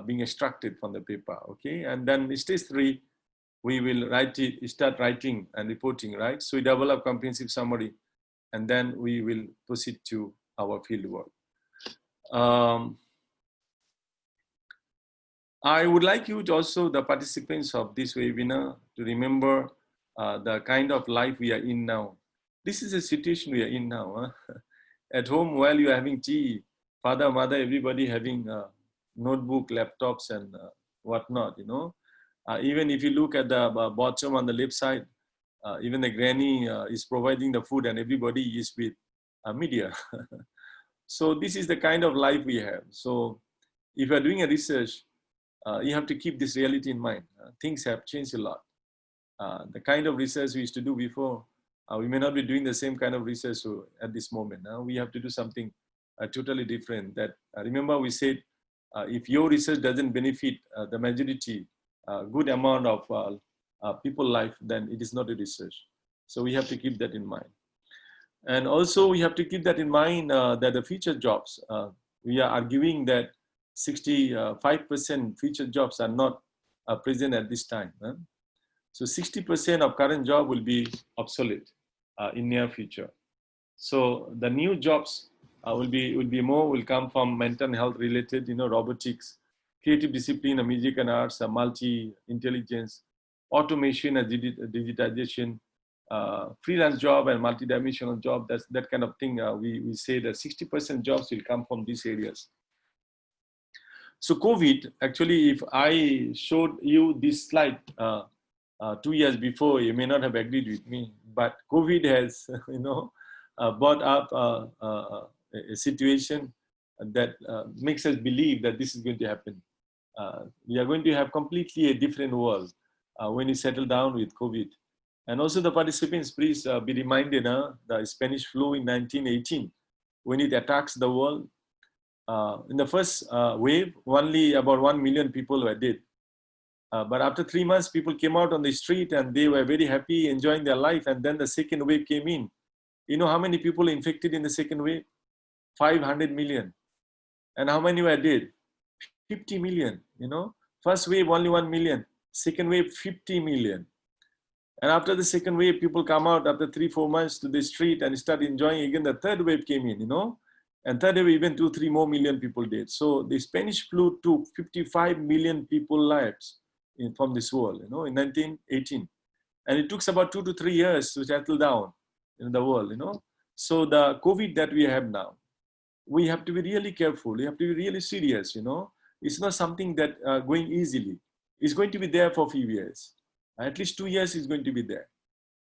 [SPEAKER 1] being extracted from the paper. Okay, and then stage three, we will start writing and reporting, right? So we develop comprehensive summary, and then we will proceed to our field work. I would like you to also, the participants of this webinar, to remember the kind of life we are in now. This is a situation we are in now. At home, while you are having tea, father, mother, everybody having notebook, laptops, and whatnot, even if you look at the bottom on the left side, even the granny is providing the food and everybody is with media. So this is the kind of life we have. So if you are doing a research, you have to keep this reality in mind. Things have changed a lot. The kind of research we used to do before, we may not be doing the same kind of research at this moment. Now we have to do something totally different. That remember we said, if your research doesn't benefit the majority, good amount of people's life, then it is not a research. So we have to keep that in mind. And also we have to keep that in mind that the future jobs, we are arguing that 65% future jobs are not present at this time. So 60% of current job will be obsolete in near future. So the new jobs will come from mental health related, robotics, creative discipline, music and arts, multi-intelligence, automation and digitization, freelance job and multidimensional job. That's that kind of thing. We say that 60% jobs will come from these areas. So COVID, actually, if I showed you this slide 2 years before, you may not have agreed with me, but COVID has, brought up a situation that makes us believe that this is going to happen. We are going to have completely a different world when we settle down with COVID. And also the participants, please be reminded, the Spanish flu in 1918, when it attacks the world. In the first wave, only about 1 million people were dead. But after 3 months, people came out on the street and they were very happy, enjoying their life. And then the second wave came in. You know how many people infected in the second wave? 500 million. And how many were dead? 50 million, First wave, only 1 million. Second wave, 50 million. And after the second wave, people come out after 3-4 months to the street and start enjoying again. The third wave came in, And third wave, even 2-3 more million people dead. So the Spanish flu took 55 million people's lives from this world, in 1918. And it took about 2 to 3 years to settle down in the world, So the COVID that we have now, we have to be really careful. We have to be really serious, It's not something that going easily. It's going to be there for a few years. At least 2 years is going to be there.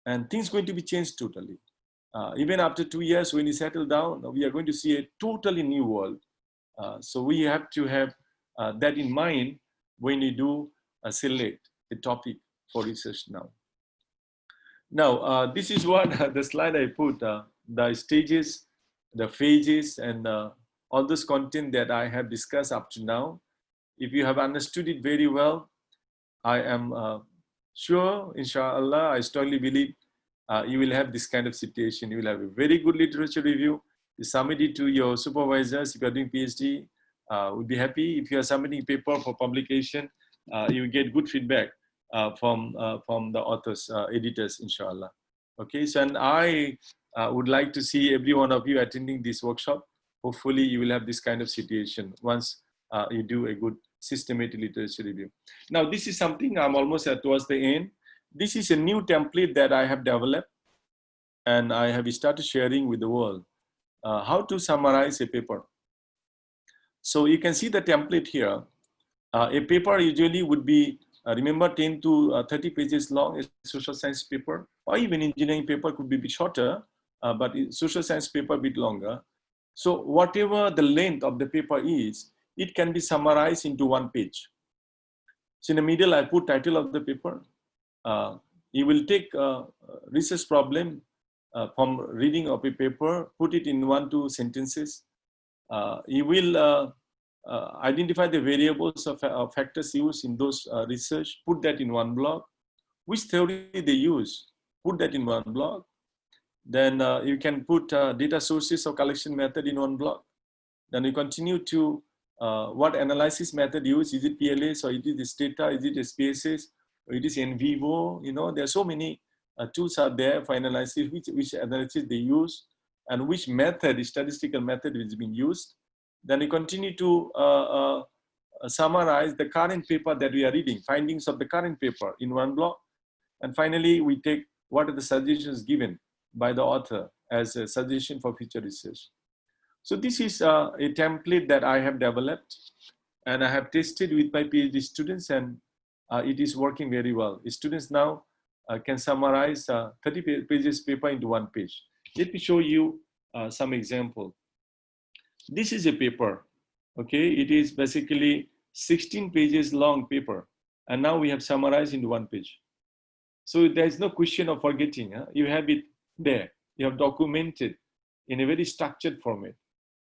[SPEAKER 1] And things going to be changed totally. Even after 2 years, when we settle down, we are going to see a totally new world. So we have to have that in mind when we do select a topic for research now. Now, this is what the slide I put, the stages, the phases, and all this content that I have discussed up to now. If you have understood it very well, I am sure, inshallah, I strongly believe you will have this kind of situation. You will have a very good literature review. You submit it to your supervisors. If you are doing PhD, we'll be happy. If you are submitting paper for publication, you will get good feedback from the authors, editors, inshallah. Okay, so and I would like to see every one of you attending this workshop. Hopefully, you will have this kind of situation once you do a good systematic literature review. Now, this is something I'm almost towards the end. This is a new template that I have developed and I have started sharing with the world. How to summarize a paper. So you can see the template here. A paper usually would be, remember, 10 to 30 pages long, a social science paper, or even engineering paper could be a bit shorter, but social science paper a bit longer. So whatever the length of the paper is, it can be summarized into one page. So in the middle, I put title of the paper. You will take research problem from reading of a paper, put it in 1-2 sentences. You will identify the variables of factors used in those research, put that in one block. Which theory they use, put that in one block. Then you can put data sources or collection method in one block. Then you continue to what analysis method used. Is it PLS or is it Stata? Is it SPSS? Or it is in vivo? There are so many tools out there for analysis, which analysis they use and which method, statistical method is being used. Then we continue to summarize the current paper that we are reading, findings of the current paper in one block. And finally, we take what are the suggestions given by the author as a suggestion for future research. So this is a template that I have developed. And I have tested with my PhD students, and it is working very well. Students now can summarize 30 pages paper into 1 page. Let me show you some example. This is a paper, okay? It is basically 16 pages long paper, and now we have summarized into 1 page. So there is no question of forgetting. Huh? You have it there. You have documented in a very structured format.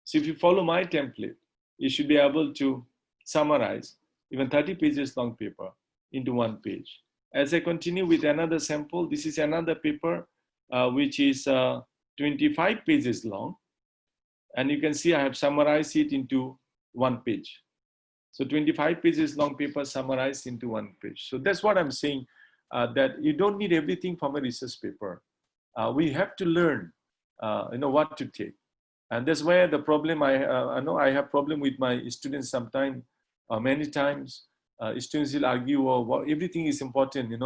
[SPEAKER 1] So if you follow my template, you should be able to summarize even 30 pages long paper into 1 page. As I continue with another sample, this is another paper which is 25 pages long. And you can see I have summarized it into 1 page. So 25 pages long paper summarized into 1 page. So that's what I'm saying, that you don't need everything from a research paper. We have to learn, what to take. And that's where the problem, I know I have problem with my students sometimes, many times. Students will argue, oh, well, everything is important,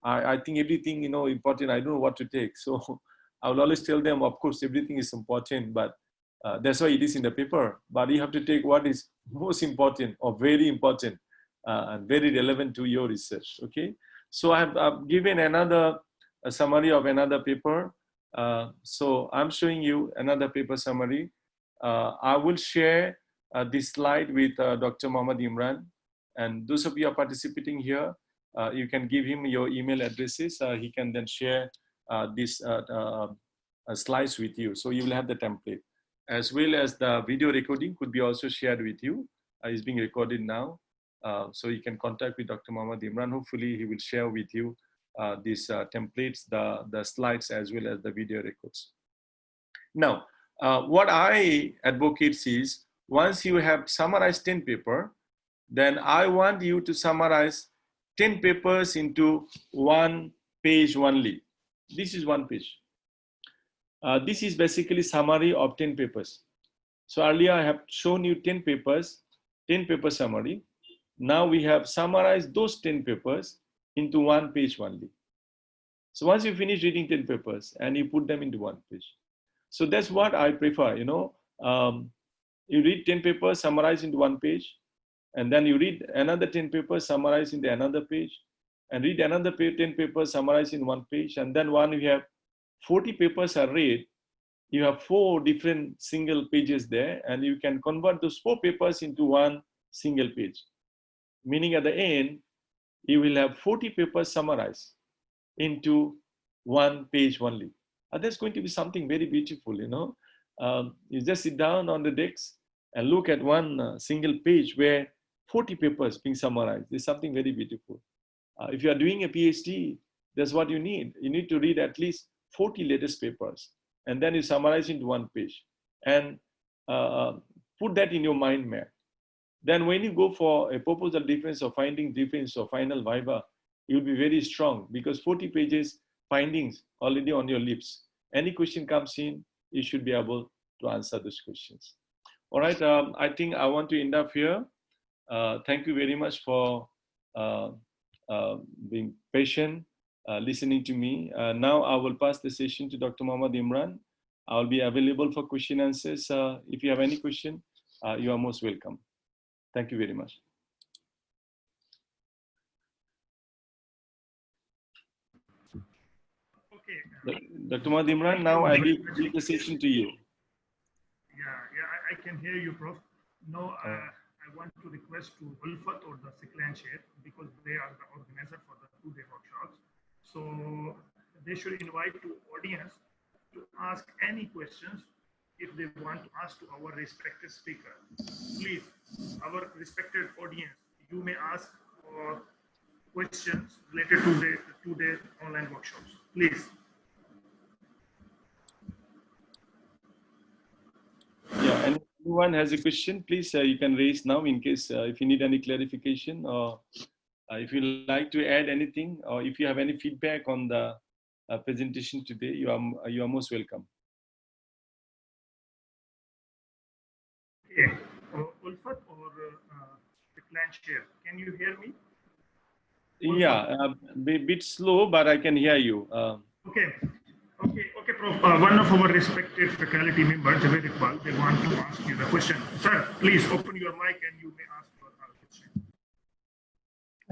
[SPEAKER 1] I think everything, important, I don't know what to take. So I will always tell them, of course, everything is important, but that's why it is in the paper. But you have to take what is most important or very important and very relevant to your research, okay? So I've given a summary of another paper. So I'm showing you another paper summary. I will share this slide with Dr. Mohammad Imran. And those of you who are participating here, you can give him your email addresses. He can then share these slides with you. So you will have the template, as well as the video recording could be also shared with you. It's being recorded now. So you can contact with Dr. Mohammad Imran. Hopefully he will share with you these templates, the slides, as well as the video records. Now, what I advocate is, once you have summarized 10 papers, then I want you to summarize 10 papers into 1 page only. This is 1 page. This is basically summary of 10 papers. So earlier I have shown you 10 papers, 10 paper summary. Now we have summarized those 10 papers into 1 page only. So once you finish reading 10 papers and you put them into 1 page. So that's what I prefer, you read 10 papers, summarize into 1 page, and then you read another 10 papers, summarize into another page, and read another 10 papers, summarize in 1 page, and then when you have 40 papers are read, you have 4 different single pages there, and you can convert those 4 papers into 1 single page. Meaning at the end, you will have 40 papers summarized into 1 page only. And that's going to be something very beautiful, You just sit down on the desk and look at 1 single page where 40 papers being summarized. There's something very beautiful. If you are doing a PhD, that's what you need. You need to read at least 40 latest papers, and then you summarize into 1 page and put that in your mind map. Then when you go for a proposal defense or finding defense or final viva, you'll be very strong because 40 pages findings already on your lips. Any question comes in, you should be able to answer those questions. All right, I think I want to end up here. Thank you very much for being patient, listening to me. Now I will pass the session to Dr. Mohammad Imran. I will be available for question answers. If you have any question, you are most welcome. Thank you very much.
[SPEAKER 2] Okay.
[SPEAKER 1] Dr. Mohammad Imran, now I give the session to you.
[SPEAKER 2] Yeah, I can hear you, Prof. Now, I want to request to Ulfat or the Siklan Chair, because they are the organizer for the 2-day workshops. So they should invite to audience to ask any questions if they want to ask to our respected speaker. Please, our respected audience, you may ask questions related to the 2-day online workshops. Please.
[SPEAKER 1] Yeah, and if anyone has a question, please you can raise now in case if you need any clarification, or if you like to add anything, or if you have any feedback on the presentation today, you are most welcome.
[SPEAKER 2] Okay, Ulfat or the clan chair, can you hear me?
[SPEAKER 1] Yeah, a bit slow, but I can hear you.
[SPEAKER 2] Okay, Prof. One of our respected faculty members, Javed Iqbal, they want to ask you the question. Sir, please open your mic and you may ask your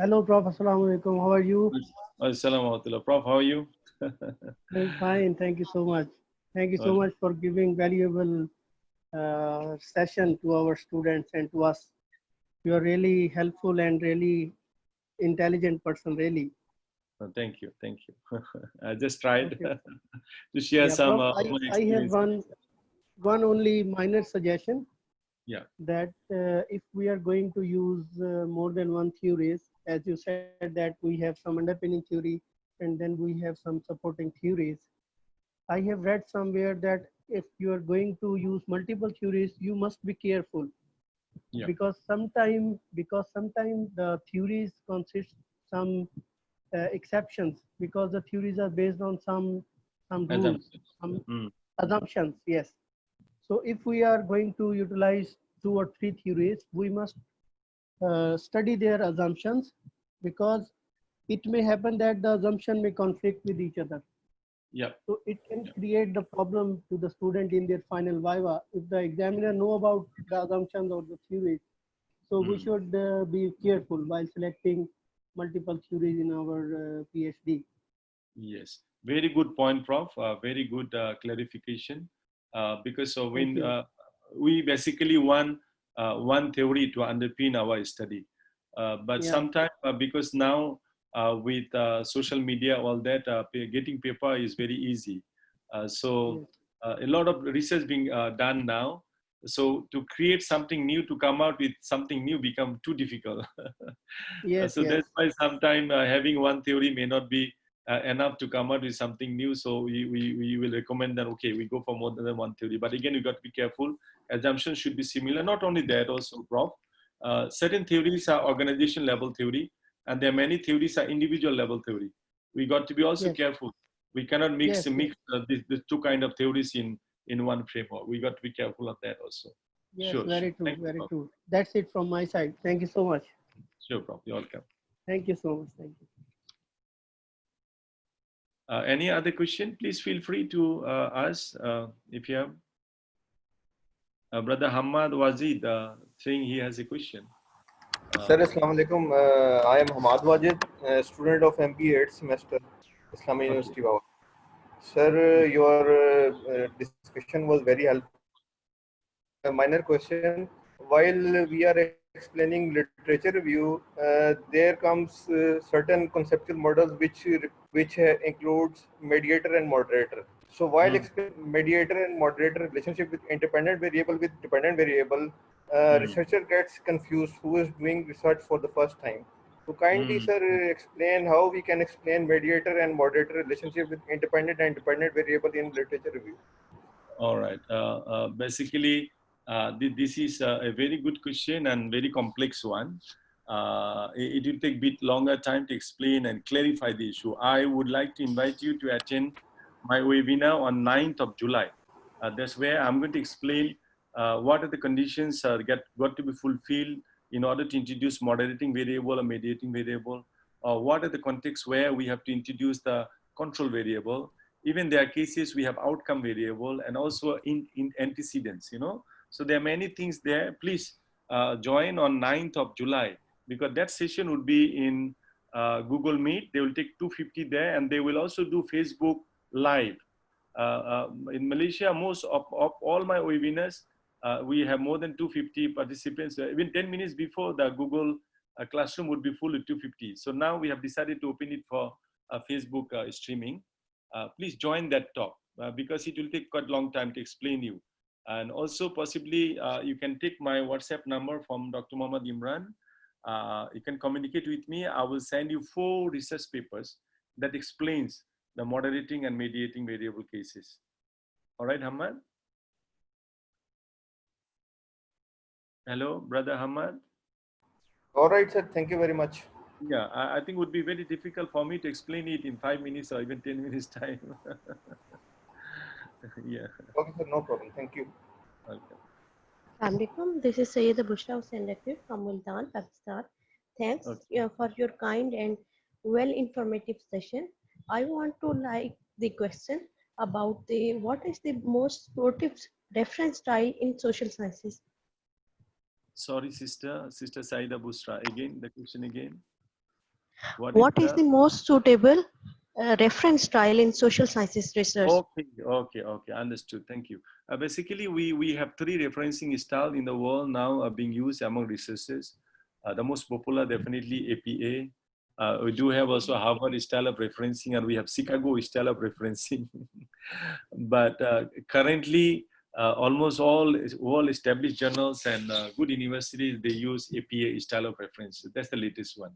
[SPEAKER 3] Hello, Prof. Assalamu alaikum. How are you?
[SPEAKER 1] Assalamu alaikum. Prof, how are you?
[SPEAKER 3] I'm fine. Thank you so much. Thank you so
[SPEAKER 1] Well,
[SPEAKER 3] much for giving valuable session to our students and to us. You are really helpful and really intelligent person, really.
[SPEAKER 1] thank you. Thank you. I just tried
[SPEAKER 3] Okay.
[SPEAKER 1] to share
[SPEAKER 3] Yeah,
[SPEAKER 1] some
[SPEAKER 3] Prof.
[SPEAKER 1] of my
[SPEAKER 3] I have
[SPEAKER 1] experience.
[SPEAKER 3] one only minor suggestion
[SPEAKER 1] Yeah.
[SPEAKER 3] that if we are going to use more than one theories, as you said that we have some underpinning theory and then we have some supporting theories. I have read somewhere that if you are going to use multiple theories, you must be careful
[SPEAKER 1] Yeah.
[SPEAKER 3] because sometimes the theories consist some exceptions because the theories are based on some rules,
[SPEAKER 1] Assumptions.
[SPEAKER 3] some
[SPEAKER 1] Mm.
[SPEAKER 3] assumptions. Yes. So if we are going to utilize two or three theories, we must study their assumptions because it may happen that the assumption may conflict with each other.
[SPEAKER 1] Yeah.
[SPEAKER 3] So it can
[SPEAKER 1] Yeah.
[SPEAKER 3] create the problem to the student in their final viva if the examiner know about the assumptions or the theories. So we
[SPEAKER 1] Mm.
[SPEAKER 3] should be careful while selecting multiple theories in our PhD.
[SPEAKER 1] Yes. Very good point, Prof. Very good clarification. Because so
[SPEAKER 3] Thank
[SPEAKER 1] when
[SPEAKER 3] you.
[SPEAKER 1] we basically want one theory to underpin our study. But
[SPEAKER 3] Yeah.
[SPEAKER 1] sometimes because now with social media, all that, getting paper is very easy. So
[SPEAKER 3] Yes.
[SPEAKER 1] a lot of research being done now. So to create something new, to come out with something new become too difficult.
[SPEAKER 3] Yes.
[SPEAKER 1] So
[SPEAKER 3] Yes.
[SPEAKER 1] that's why sometimes having one theory may not be enough to come out with something new. So we will recommend that, okay, we go for more than one theory. But again, you got to be careful. Assumptions should be similar. Not only that, also, Prof. Certain theories are organization level theory, and there are many theories are individual level theory. We got to be also
[SPEAKER 3] Yes.
[SPEAKER 1] careful. We cannot
[SPEAKER 3] Yes. Yes.
[SPEAKER 1] mix the two kind of theories in one framework. We got to be careful of that also.
[SPEAKER 3] Yes.
[SPEAKER 1] Sure, sure.
[SPEAKER 3] Very true.
[SPEAKER 1] Thank you,
[SPEAKER 3] Very
[SPEAKER 1] Prof.
[SPEAKER 3] true. That's it from my side. Thank you so much.
[SPEAKER 1] Sure, Prof. You're welcome.
[SPEAKER 3] Thank you so much. Thank you.
[SPEAKER 1] Any other question? Please feel free to ask if you have. Brother Hamad Wazid saying he has a question.
[SPEAKER 4] Sir, Assalamu alaikum. I am Hamad Wajid, student of MBA 8th semester, Islamic
[SPEAKER 1] Okay.
[SPEAKER 4] University. Wow. Sir, your discussion was very helpful. Minor question. While we are explaining literature review, there comes certain conceptual models which includes mediator and moderator. So while explaining mediator and moderator relationship with independent variable with dependent variable, researcher gets confused who is doing research for the first time. So kindly, sir, explain how we can explain mediator and moderator relationship with independent and dependent variable in literature review.
[SPEAKER 1] All right. Basically, this is a very good question and very complex one. It will take a bit longer time to explain and clarify the issue. I would like to invite you to attend my webinar on 9th of July. That's where I'm going to explain what are the conditions got to be fulfilled in order to introduce moderating variable or mediating variable, or what are the contexts where we have to introduce the control variable. Even there are cases we have outcome variable and also in antecedents, So there are many things there. Please join on 9th of July because that session would be in Google Meet. They will take 250 there and they will also do Facebook Live. In Malaysia, most of all my webinars, we have more than 250 participants. Even 10 minutes before the Google classroom would be full with 250. So now we have decided to open it for Facebook streaming. Please join that talk because it will take quite a long time to explain you. And also possibly you can take my WhatsApp number from Dr. Muhammad Imran. You can communicate with me. I will send you 4 research papers that explains the moderating and mediating variable cases. All right, Hamad? Hello, Brother Hamad?
[SPEAKER 4] All right, sir. Thank you very much.
[SPEAKER 1] Yeah, I think it would be very difficult for me to explain it in 5 minutes or even 10 minutes time. Yeah.
[SPEAKER 4] Okay, sir. No problem. Thank you.
[SPEAKER 1] Welcome.
[SPEAKER 5] Assalamualaikum. This is Sayyida Bushra Hussain Rakib from Multan, Pakistan. Thanks for your kind and well informative session. I want to like the question about what is the most supportive reference style in social sciences?
[SPEAKER 1] Sorry, Sister Saida Busra. Again, the question again.
[SPEAKER 5] What is the most suitable reference style in social sciences research?
[SPEAKER 1] Okay, understood. Thank you. Basically, we have three referencing styles in the world now being used among researchers. The most popular, definitely APA. We do have also Harvard style of referencing, and we have Chicago style of referencing. But currently, almost all established journals and good universities, they use APA style of reference. That's the latest one.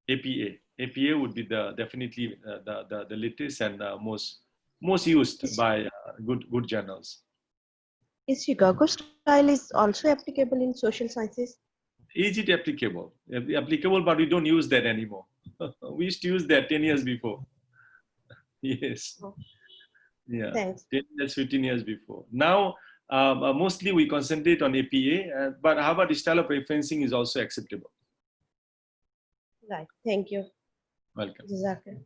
[SPEAKER 1] APA would be definitely the latest and most used by good journals.
[SPEAKER 5] Is Chicago style is also applicable in social sciences?
[SPEAKER 1] Is it applicable? Applicable, but we don't use that anymore. We used to use that 10 years before. Yes.
[SPEAKER 5] Oh.
[SPEAKER 1] Yeah.
[SPEAKER 5] Thanks.
[SPEAKER 1] 10 years, 15 years before. Now, mostly we concentrate on APA, but Harvard style of referencing is also acceptable.
[SPEAKER 5] Right. Thank you.
[SPEAKER 1] Welcome.
[SPEAKER 5] Exactly.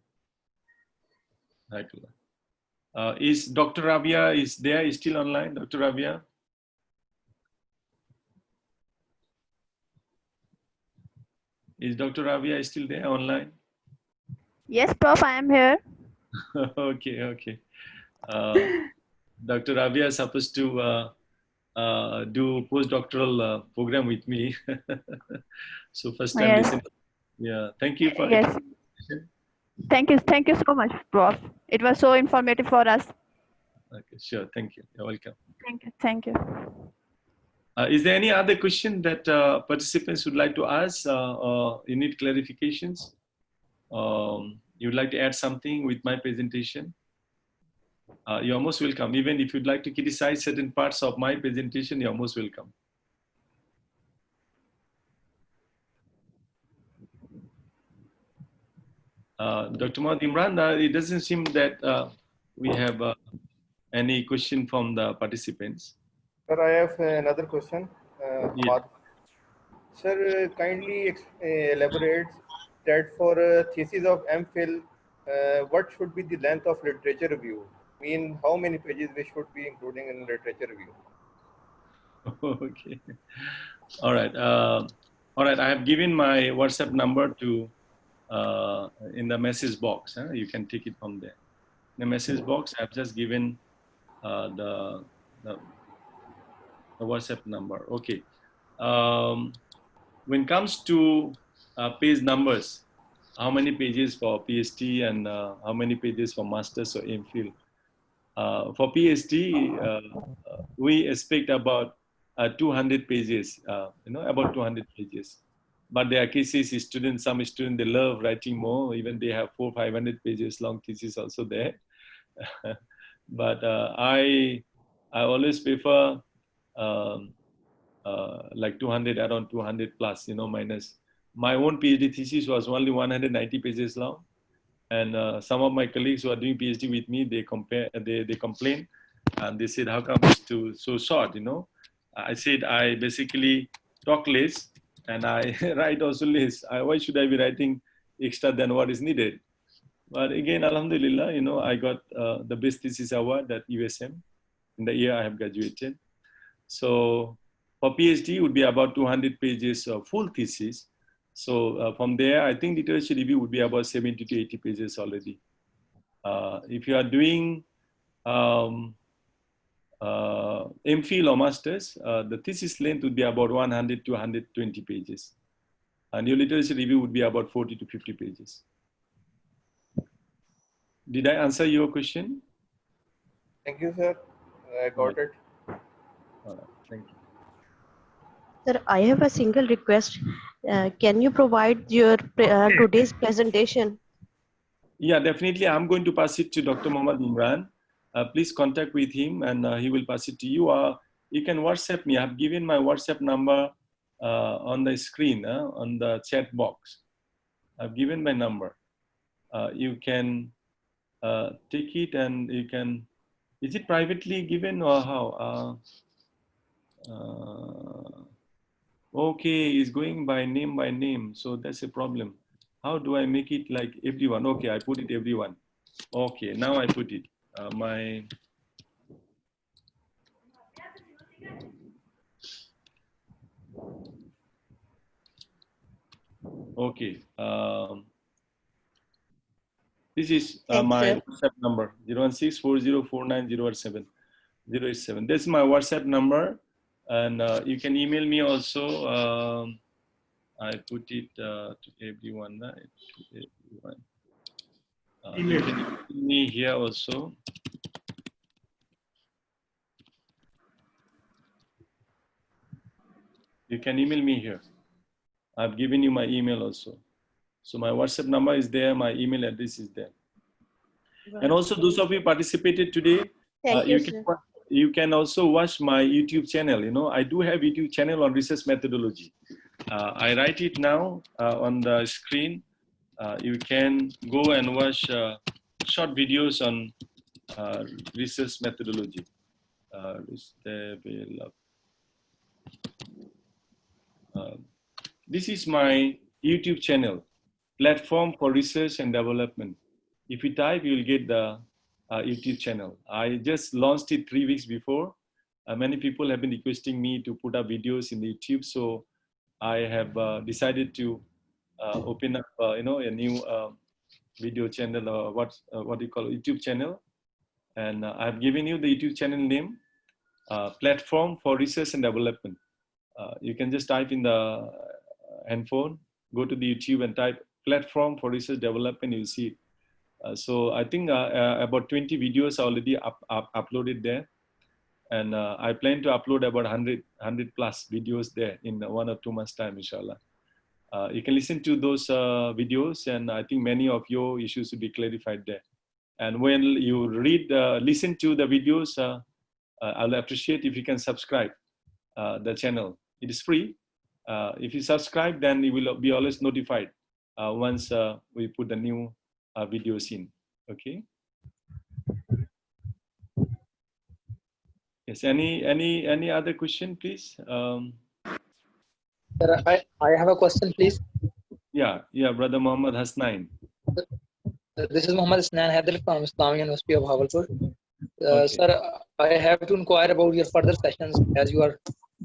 [SPEAKER 1] Is Dr. Rabia is there? Is still online, Dr. Rabia? Is Dr. Rabia still there online?
[SPEAKER 6] Yes, Prof, I am here.
[SPEAKER 1] Okay. Dr. Rabia is supposed to do postdoctoral program with me. So first time
[SPEAKER 6] Yes.
[SPEAKER 1] listening. Yeah, thank you for
[SPEAKER 6] Yes. Thank you so much, Prof. It was so informative for us.
[SPEAKER 1] Okay, sure. Thank you. You're welcome.
[SPEAKER 6] Thank you.
[SPEAKER 1] Is there any other question that participants would like to ask or you need clarifications? You'd like to add something with my presentation? You're most welcome. Even if you'd like to criticize certain parts of my presentation, you're most welcome. Dr. Mohd Imran, it doesn't seem that we have any question from the participants.
[SPEAKER 4] Sir, I have another question.
[SPEAKER 1] Yes.
[SPEAKER 4] Sir, kindly elaborate that for thesis of MPhil, what should be the length of literature review? I mean, how many pages we should be including in literature review?
[SPEAKER 1] Okay. All right. All right. I have given my WhatsApp number to in the message box. You can take it from there. In the message box, I've just given the WhatsApp number. Okay. When it comes to page numbers, how many pages for PhD and how many pages for Masters or MPhil? For PhD, we expect about 200 pages, about 200 pages. But there are cases, some students, they love writing more, even they have 400-500 pages long thesis also there. But I always prefer like 200, around 200 plus, minus. My own PhD thesis was only 190 pages long. And some of my colleagues who are doing PhD with me, they complain, and they said, how come it's so short, I said, I basically talk less and I write also less. Why should I be writing extra than what is needed? But again, Alhamdulillah, I got the best thesis award at USM in the year I have graduated. So for PhD, it would be about 200 pages of full thesis. So from there, I think literature review would be about 70 to 80 pages already. If you are doing MPhil or Masters, the thesis length would be about 100 to 120 pages. And your literature review would be about 40 to 50 pages. Did I answer your question?
[SPEAKER 4] Thank you, sir. I got it.
[SPEAKER 1] All right. Thank you.
[SPEAKER 5] Sir, I have a single request. Can you provide your today's presentation?
[SPEAKER 1] Yeah, definitely. I'm going to pass it to Dr. Mohammad Imran. Please contact with him and he will pass it to you. You can WhatsApp me. I've given my WhatsApp number on the screen, on the chat box. I've given my number. You can take it and you can, is it privately given or how? Okay, it's going by name. So that's a problem. How do I make it like everyone? Okay, I put it everyone. Okay, now I put it. Okay. This is
[SPEAKER 5] Thanks,
[SPEAKER 1] my
[SPEAKER 5] sir.
[SPEAKER 1] WhatsApp number, 016-4049-087. This is my WhatsApp number, and you can email me also. I put it to everyone. You can email me here also. You can email me here. I've given you my email also. So my WhatsApp number is there. My email address is there.
[SPEAKER 5] Right.
[SPEAKER 1] And also those of you participated today,
[SPEAKER 5] Thank you, sir.
[SPEAKER 1] you can also watch my YouTube channel. You know, I do have YouTube channel on research methodology. I write it now on the screen. You can go and watch short videos on research methodology. This is my YouTube channel, Platform for Research and Development. If you type, you will get the YouTube channel. I just launched it 3 weeks before. Many people have been requesting me to put up videos in YouTube, so I have decided to open up, a new video channel, or what you call YouTube channel, and I've given you the YouTube channel name, Platform for Research and Development. You can just type in the handphone, go to the YouTube and type Platform for Research Development. You'll see it. So I think about 20 videos are already uploaded there, and I plan to upload about 100 plus videos there in 1 or 2 months time, inshallah. You can listen to those videos, and I think many of your issues will be clarified there. And when you listen to the videos, I'll appreciate if you can subscribe the channel. It is free. If you subscribe, then you will be always notified once we put the new videos in. Okay. Yes. Any other question, please?
[SPEAKER 7] Sir, I have a question, please.
[SPEAKER 1] Yeah, Brother Muhammad Hasnain.
[SPEAKER 7] This is Muhammad Hasnain Haidar from Islamic University of Bhagalpur.
[SPEAKER 1] Okay.
[SPEAKER 7] Sir, I have to inquire about your further sessions, as you are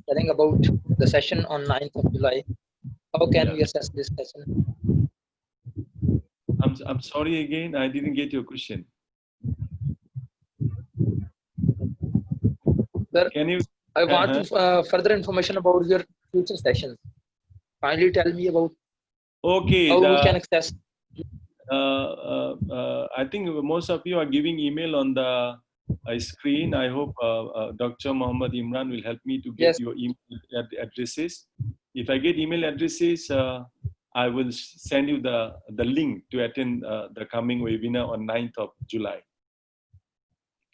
[SPEAKER 7] telling about the session on 9th of July. How can we assess this session?
[SPEAKER 1] I'm sorry again, I didn't get your question.
[SPEAKER 7] Sir,
[SPEAKER 1] can you?
[SPEAKER 7] I want further information about your future sessions. Kindly tell me about how we can access.
[SPEAKER 1] I think most of you are giving email on the screen. I hope Dr. Muhammad Imran will help me to get your email addresses. If I get email addresses, I will send you the link to attend the coming webinar on 9th of July.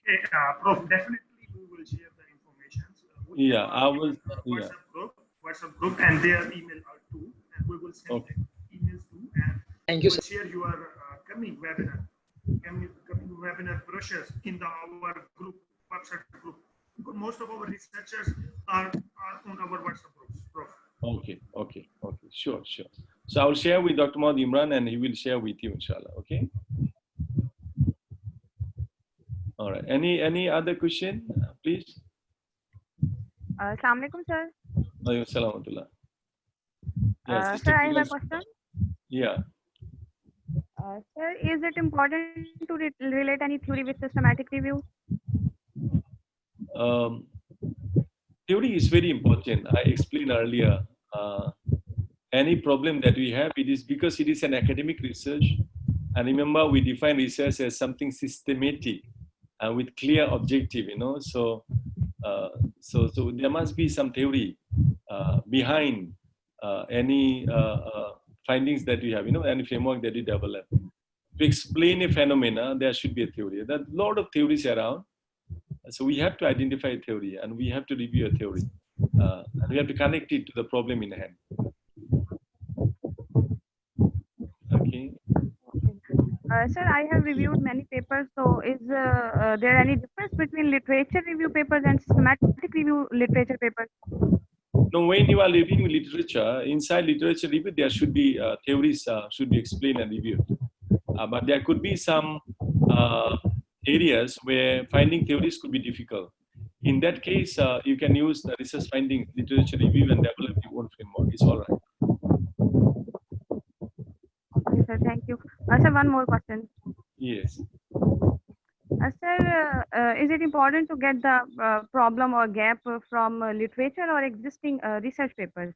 [SPEAKER 2] Okay, Prof, definitely we will share the information.
[SPEAKER 1] Yeah, I will.
[SPEAKER 2] WhatsApp group and their email out too, and we will send the emails too, and
[SPEAKER 7] thank you,
[SPEAKER 2] we'll share your coming webinar brochures in our group, WhatsApp group. Because most of our researchers are on our WhatsApp groups, Prof.
[SPEAKER 1] Okay, sure. So I will share with Dr. Muhammad Imran, and he will share with you, inshallah. Okay. All right. Any other question, please?
[SPEAKER 6] Assalamu alaikum, sir.
[SPEAKER 1] Assalamualaikum. Yes,
[SPEAKER 6] Sir, I have a question.
[SPEAKER 1] Yeah.
[SPEAKER 6] Sir, is it important to relate any theory with systematic review?
[SPEAKER 1] Theory is very important. I explained earlier. Any problem that we have, it is because it is an academic research. And remember, we define research as something systematic and with clear objective, So there must be some theory behind any findings that we have, any framework that we develop. To explain a phenomena, there should be a theory. There are a lot of theories around. So we have to identify a theory, and we have to review a theory. And we have to connect it to the problem in hand. Okay.
[SPEAKER 6] Sir, I have reviewed many papers. So is there any difference between literature review papers and systematic review literature papers?
[SPEAKER 1] No, when you are reviewing literature, inside literature review, there should be theories should be explained and reviewed. But there could be some areas where finding theories could be difficult. In that case, you can use the research finding literature review and develop your own framework. It's all right.
[SPEAKER 6] Sir, one more question.
[SPEAKER 1] Yes.
[SPEAKER 6] Sir, is it important to get the problem or gap from literature or existing research papers?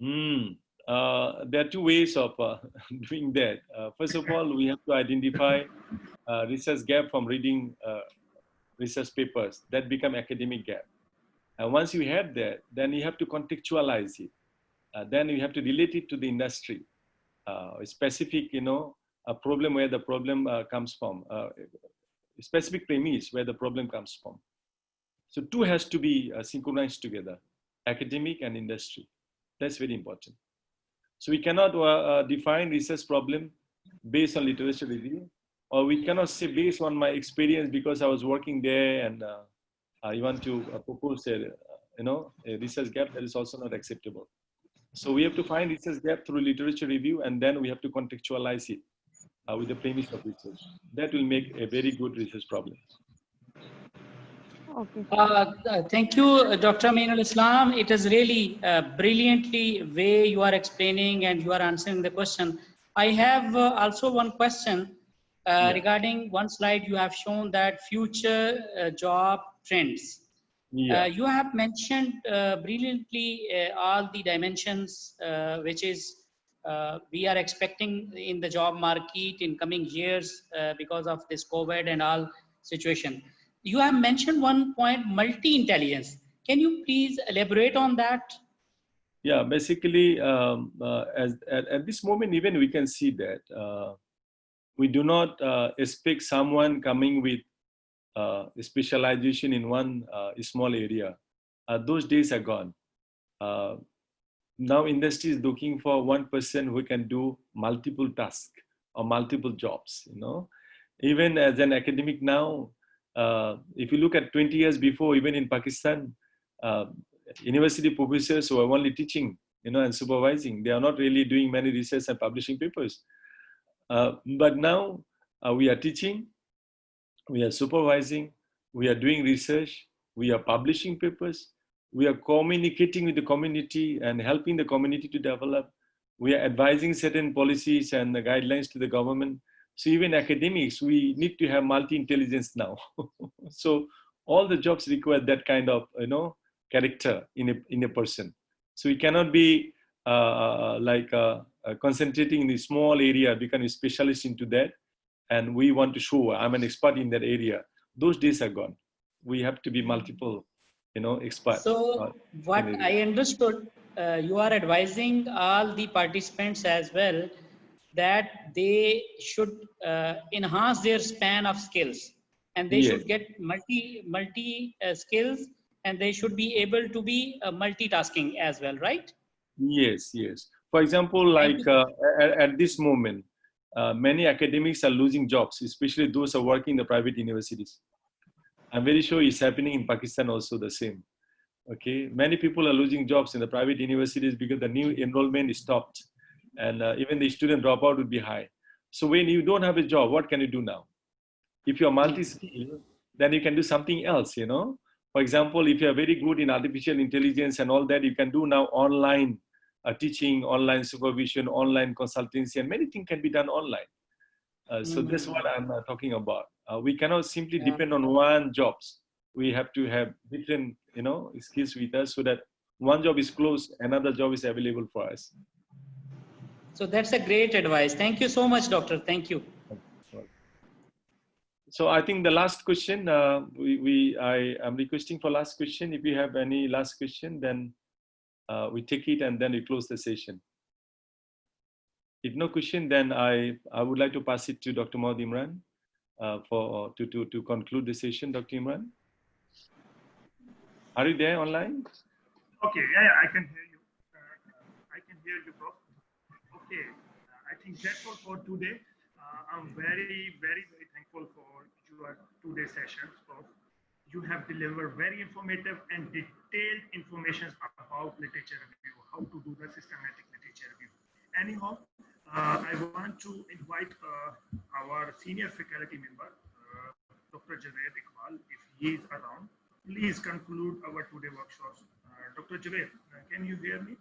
[SPEAKER 1] There are two ways of doing that. First of all, we have to identify research gap from reading research papers that become academic gap. And once you have that, then you have to contextualize it. Then you have to relate it to the industry, a specific, a problem where the problem comes from, a specific premise where the problem comes from. So two has to be synchronized together, academic and industry. That's very important. So we cannot define research problem based on literature review, or we cannot say based on my experience because I was working there and I want to propose a research gap. That is also not acceptable. So we have to find research gap through literature review, and then we have to contextualize it with the premise of research. That will make a very good research problem.
[SPEAKER 6] Okay.
[SPEAKER 8] Thank you, Dr. Aminul Islam. It is really brilliantly way you are explaining and you are answering the question. I have also one question regarding one slide you have shown that future job trends.
[SPEAKER 1] Yeah.
[SPEAKER 8] You have mentioned brilliantly all the dimensions which is we are expecting in the job market in coming years because of this COVID and all situation. You have mentioned one point, multi-intelligence. Can you please elaborate on that?
[SPEAKER 1] Yeah, basically, at this moment, even we can see that we do not expect someone coming with specialization in one small area. Those days are gone. Now industry is looking for one person who can do multiple tasks or multiple jobs. Even as an academic now, if you look at 20 years before, even in Pakistan, university professors who are only teaching, and supervising. They are not really doing many research and publishing papers. But now we are teaching, we are supervising, we are doing research, we are publishing papers, we are communicating with the community and helping the community to develop. We are advising certain policies and the guidelines to the government. So even academics, we need to have multi-intelligence now. So all the jobs require that kind of, character in a person. So we cannot be concentrating in a small area, becoming a specialist into that. And we want to show I'm an expert in that area. Those days are gone. We have to be multiple, experts.
[SPEAKER 8] So what I understood, you are advising all the participants as well that they should enhance their span of skills, and they should get multi skills, and they should be able to be multitasking as well, right?
[SPEAKER 1] Yes. For example, like at this moment, many academics are losing jobs, especially those who are working in the private universities. I'm very sure it's happening in Pakistan also the same. Okay, many people are losing jobs in the private universities because the new enrollment is stopped, and even the student dropout would be high. So when you don't have a job, what can you do now? If you're multi-skilled, then you can do something else, For example, if you're very good in artificial intelligence and all that, you can do now online teaching, online supervision, online consultancy, and many things can be done online. So that's what I'm talking about. We cannot simply depend on one jobs. We have to have different, skills with us so that one job is closed, another job is available for us.
[SPEAKER 8] So that's a great advice. Thank you so much, doctor. Thank you.
[SPEAKER 1] So I think the last question, I am requesting for last question. If you have any last question, then we take it and then we close the session. If no question, then I would like to pass it to Dr. Mohd Imran to conclude the session. Dr. Imran, are you there online?
[SPEAKER 2] Okay, yeah, I can hear you. I can hear you, Prof. Okay, I think that's all for today. I'm very, very, very thankful for your two-day sessions, Prof. You have delivered very informative and detailed information about literature review, how to do the systematic literature review. Anyhow, I want to invite our senior faculty member, Dr. Javed Iqbal, if he is around. Please conclude our two-day workshops. Dr. Javed, can you hear me?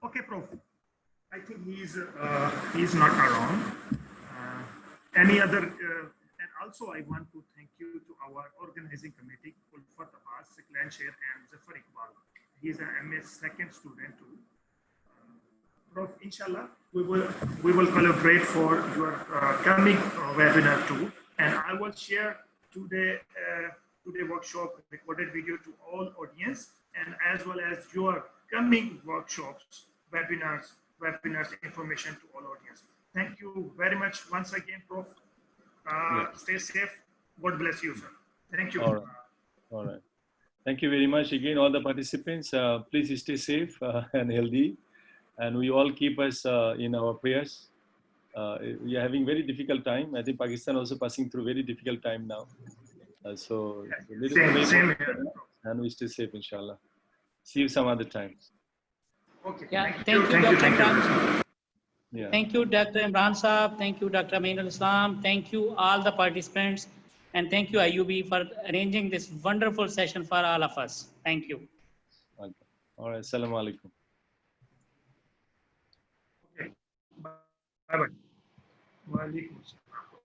[SPEAKER 2] Okay, Prof. I think he's not around. Any other? And also, I want to thank you to our organizing committee, Ulfat Abbas, Siklan Sher, and Zafar Iqbal. He's an MS second student too. Prof, inshallah, we will collaborate for your coming webinar too, and I will share today workshop recorded video to all audience, and as well as your coming workshops, webinars information to all audience. Thank you very much once again, Prof. Stay safe. God bless you, sir. Thank you.
[SPEAKER 1] All right. All right. Thank you very much again, all the participants. Please stay safe and healthy. And we all keep us in our prayers. We are having very difficult time. I think Pakistan also passing through very difficult time now. So let us pray and we stay safe, inshallah. See you some other time.
[SPEAKER 2] Okay.
[SPEAKER 8] Yeah, thank you, Dr. Imran.
[SPEAKER 1] Yeah.
[SPEAKER 8] Thank you, Dr. Imran Saab. Thank you, Dr. Aminul Islam. Thank you, all the participants. And thank you, IUB, for arranging this wonderful session for all of us. Thank you.
[SPEAKER 1] Okay. All right. Assalamu alaikum.
[SPEAKER 2] Okay. Bye-bye. Wa alaikum assalam.